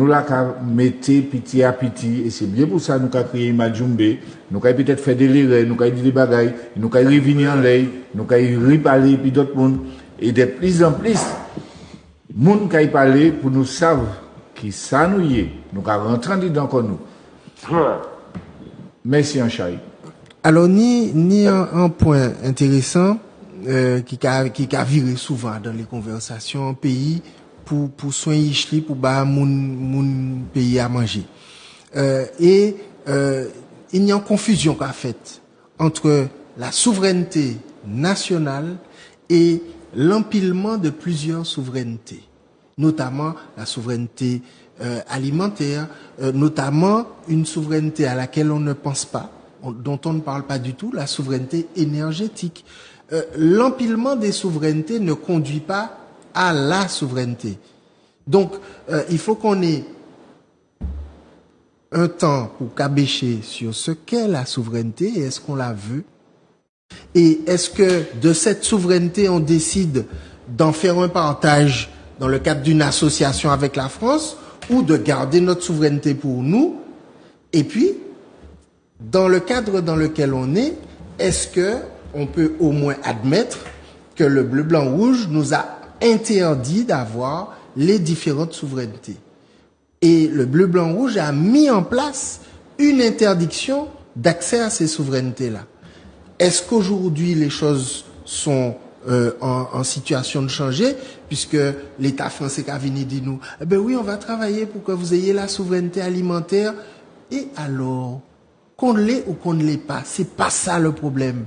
là mettez pitié à pitié et c'est bien pour ça nous a créé Majumbe nous a peut-être fait délirer nous a dit des bagailles nous a revenir en l'air nous a reparler puis d'autres monde et de plus en plus monde qui parler pour nous savoir qui ça nous y est nous a rentrer dedans comme nous. Merci en chai. Alors ni un point intéressant qui a viré souvent dans les conversations en pays pour soigner pour ba moun pays à manger. Il y a une confusion qu'a faite entre la souveraineté nationale et l'empilement de plusieurs souverainetés, notamment la souveraineté alimentaire, notamment une souveraineté à laquelle on ne pense pas, dont on ne parle pas du tout, la souveraineté énergétique. L'empilement des souverainetés ne conduit pas à la souveraineté. Donc, il faut qu'on ait un temps pour cabécher sur ce qu'est la souveraineté et est-ce qu'on la veut. Et est-ce que de cette souveraineté, on décide d'en faire un partage dans le cadre d'une association avec la France ou de garder notre souveraineté pour nous. Et puis, dans le cadre dans lequel on est-ce que on peut au moins admettre que le bleu, blanc, rouge nous a interdit d'avoir les différentes souverainetés. Et le bleu, blanc, rouge a mis en place une interdiction d'accès à ces souverainetés-là. Est-ce qu'aujourd'hui les choses sont en situation de changer, puisque l'État français qui a venu dit nous, eh ben oui, on va travailler pour que vous ayez la souveraineté alimentaire. Et alors, qu'on l'ait ou qu'on ne l'ait pas, c'est pas ça le problème.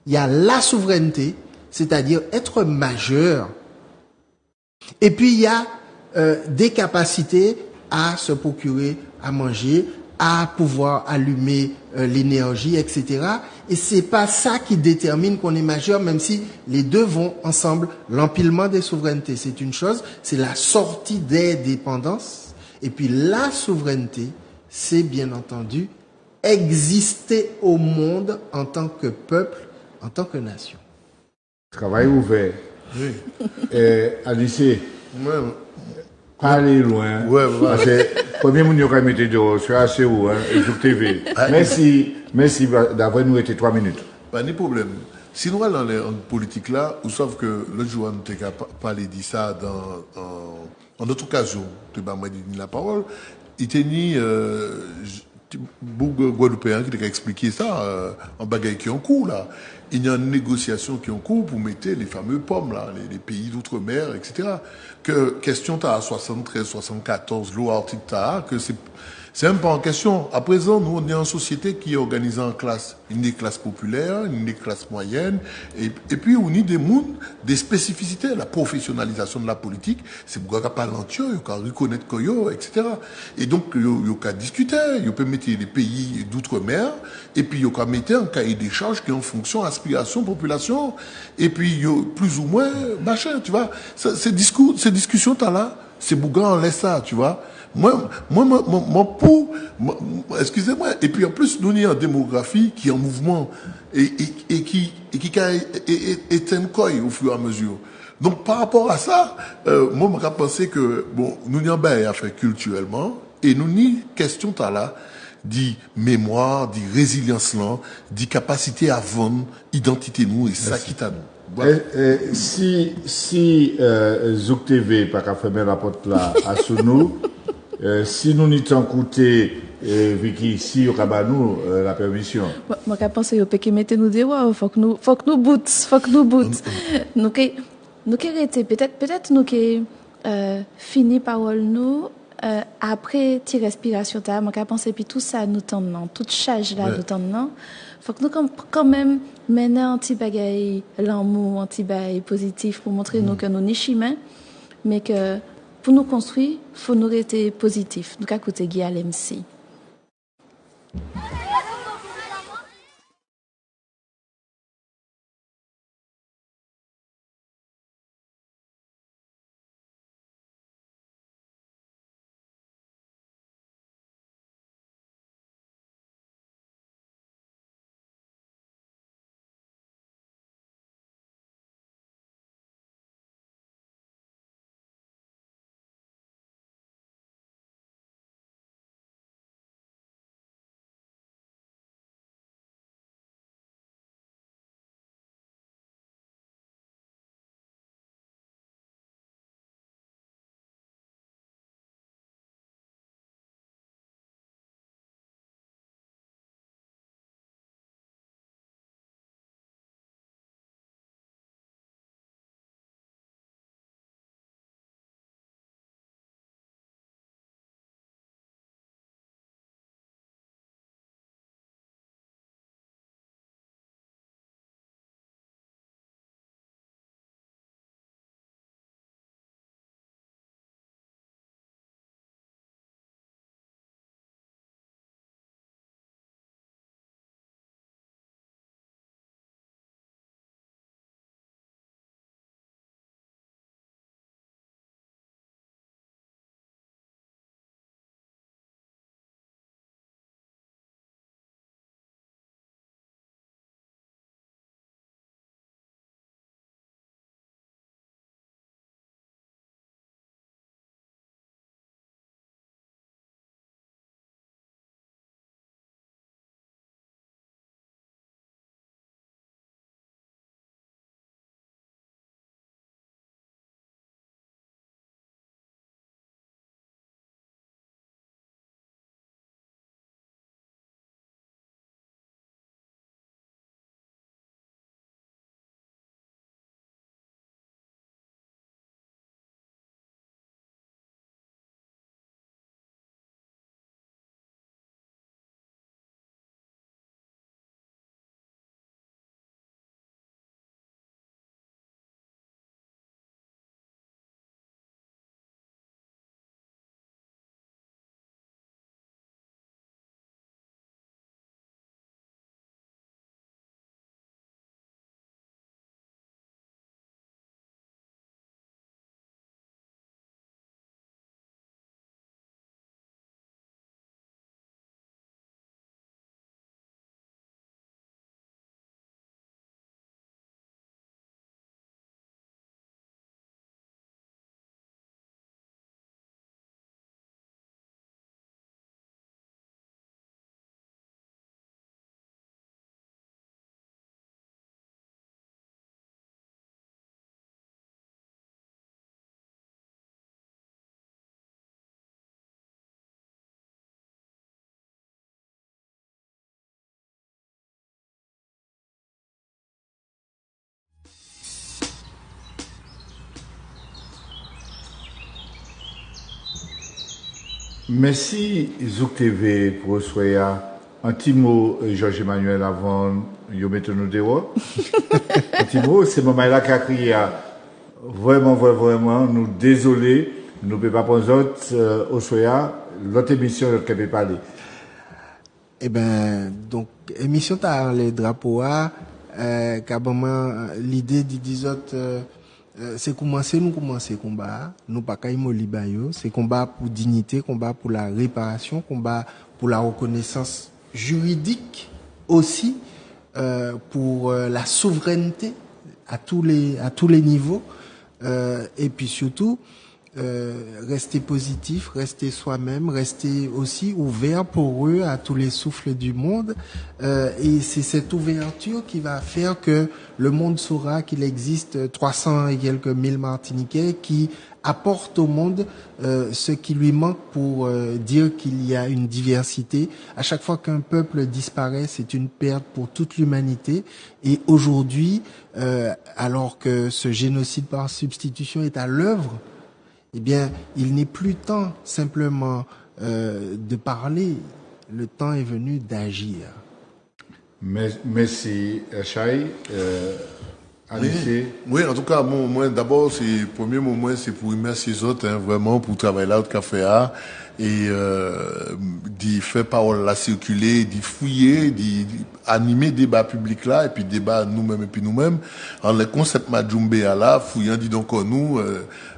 Il y a la souveraineté, c'est-à-dire être majeur. Et puis il y a des capacités à se procurer à manger, à pouvoir allumer l'énergie, etc. Et c'est pas ça qui détermine qu'on est majeur, même si les deux vont ensemble. L'empilement des souverainetés, c'est une chose, c'est la sortie des dépendances. Et puis la souveraineté, c'est bien entendu exister au monde en tant que peuple, en tant que nation. Travail ouvert. Oui. Alice, pas aller loin. Ouais. Parce que premier monde qui a mis dehors, c'est assez haut, hein, et sur TV. Merci d'avoir nous été 3 minutes. Pas de problème. Si nous allons dans la politique là, ou sauf que le jour où nous avons parlé de ça en d'autres occasions, tu m'as dit la parole, il était ni Guadeloupéen qui t'a expliqué ça en bagaille qui est en cours là. Il y a une négociation qui est en cours pour mettre les fameux pommes là, les pays d'outre-mer, etc. Que question t'as à 73, 74, l'eau article t'as, que c'est même pas en question. À présent, nous, on est en société qui est organisée en classes. Une des classes populaires, une des classes moyennes, et puis on a des mondes, des spécificités. La professionnalisation de la politique, c'est pour qu'on parle l'entier, on peut reconnaître Koyo, etc. Et donc, on peut discuter, on peut mettre les pays d'outre-mer, et puis on peut mettre un cahier des charges qui est en fonction aspiration, population, et puis plus ou moins, machin, tu vois. Ces discussions, t'as là, c'est Bougan, on laisse ça, tu vois. Moi, excusez-moi, et puis en plus, nous, avons une démographie qui est en mouvement et qui éteint quoi au fur et à mesure. Donc, par rapport à ça, moi, je pensé que, bon, nous n'y avons à faire culturellement, et nous n'y question là, dit mémoire, dit résilience là, dit capacité à vendre, identité nous, et ça qui t'a nous. Voilà. Si Zouk TV pas qu'à fermer la porte là à nous, si nous n'y t'en coûté Vicky, si au nous la permission. Moi qu'à penser au péché mettez nous dehors, faut que nous boot. Nous peut-être nous qui fini parole nous après ti respiration ta moi qu'à penser puis tout ça nous tendons toute charge là nous tendons faut que nous quand même mener un petit bagaille l'amour un petit bagaille positif pour montrer nous que nous n'est chemin mais que pour nous construire faut nous rester positif nous qu'à côté Guy à l'MC. Merci Zouk TV pour recevoir un petit mot Georges Emmanuel avant de mettre nous dehors. Un petit mot, c'est moment là qui a crié vraiment nous désolés, nous ne pouvons pas prendre autres au soya, l'autre émission qui peut parler. Eh ben donc émission t'as les drapeaux qu'ablement l'idée des autres c'est commencer combat nous pas caïmo libayo c'est combat pour dignité combat pour la réparation combat pour la reconnaissance juridique aussi pour la souveraineté à tous les niveaux et puis surtout rester positif, rester soi-même, rester aussi ouvert pour eux à tous les souffles du monde. Et c'est cette ouverture qui va faire que le monde saura qu'il existe 300 et quelques mille Martiniquais qui apportent au monde ce qui lui manque pour dire qu'il y a une diversité. À chaque fois qu'un peuple disparaît, c'est une perte pour toute l'humanité. Et aujourd'hui, alors que ce génocide par substitution est à l'œuvre, eh bien, il n'est plus temps simplement de parler. Le temps est venu d'agir. Merci, Chai. Oui, en tout cas, moi d'abord, c'est premier moment, c'est pour remercier les autres, vraiment, pour travailler là, au café et d'y faire parole là circuler, d'y fouiller, d'y animer débat public là, et puis débat nous-mêmes. En le concept Majumbe là, fouillant, dit donc nous,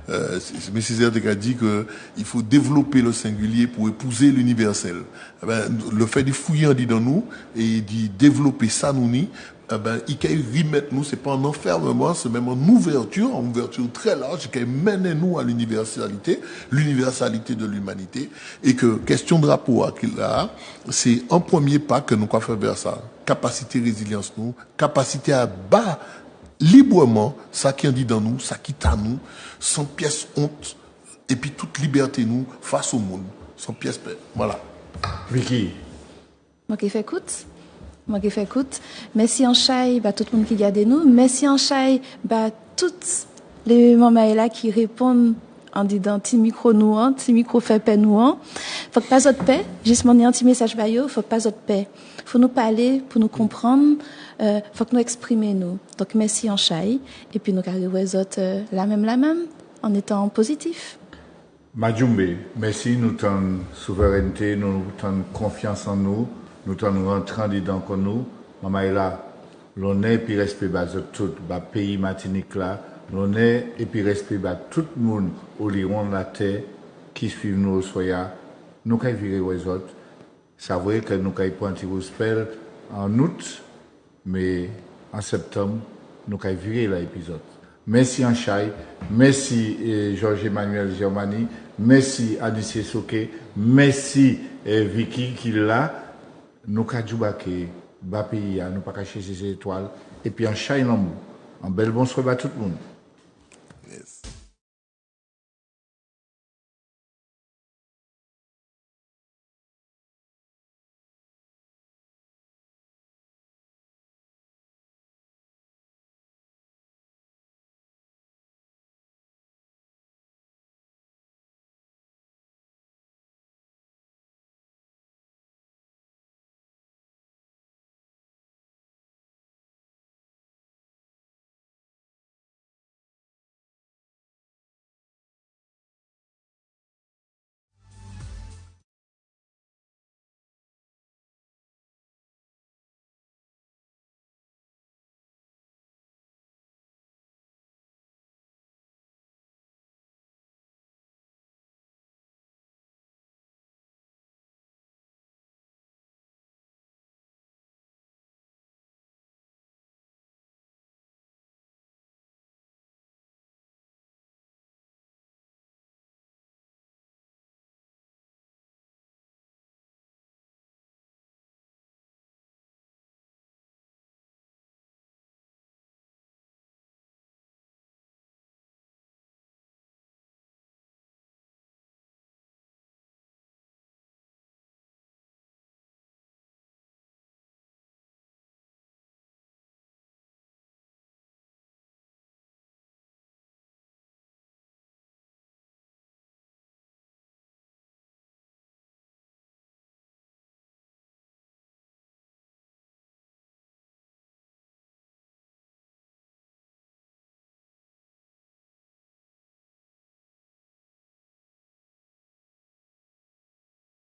M. Césaire a dit que il faut développer le singulier pour épouser l'universel. Eh ben, le fait de fouiller dit dans nous et d'y développer ça nous ni, eh ben, il faut remettre nous, c'est pas un enfermement, c'est même une ouverture très large, qui mène nous à l'universalité de l'humanité, et que question de rapport qu'il a, c'est un premier pas que nous avons fait vers ça. Capacité résilience nous, capacité à battre librement ça qui en dit dans nous, ça qui t'a nous, sans pièce honte, et puis toute liberté nous face au monde, sans pièce paix. Voilà. Vicky. Moi qui fais écoute. Merci en chai, tout le monde qui garde nous. Merci en chai, toutes les mamans là qui répondent en disant petit micro nouant, petit micro fait paix nouant. Faut que pas autre paix, juste mon petit message bayo, faut pas autre paix. Faut nous parler pour nous comprendre, faut que nous exprimer nous. Donc merci en chai, et puis nous carrer les autres la même, en étant positif. Majumbe, merci, nous t'en souveraineté, nous t'en confiance en nous. Nous t'en rentrant dedans comme nous, maman est là, l'honneur et puis respect bas tout, pays Martinique là, l'honneur et puis respect bas tout le monde au lion la terre qui suivent nous au soya, nous qu'à virer aux autres. C'est vrai que nous qu'à prendre un spell en août, mais en septembre, nous qu'à virer l'épisode. Merci Anchai, merci Georges-Emmanuel Germani, merci Adissé Soke, merci Vicky qui est là. Nous avons dit que nous pas cacher ces étoiles et puis en chai l'amour. En bel bonsoir à tout le monde.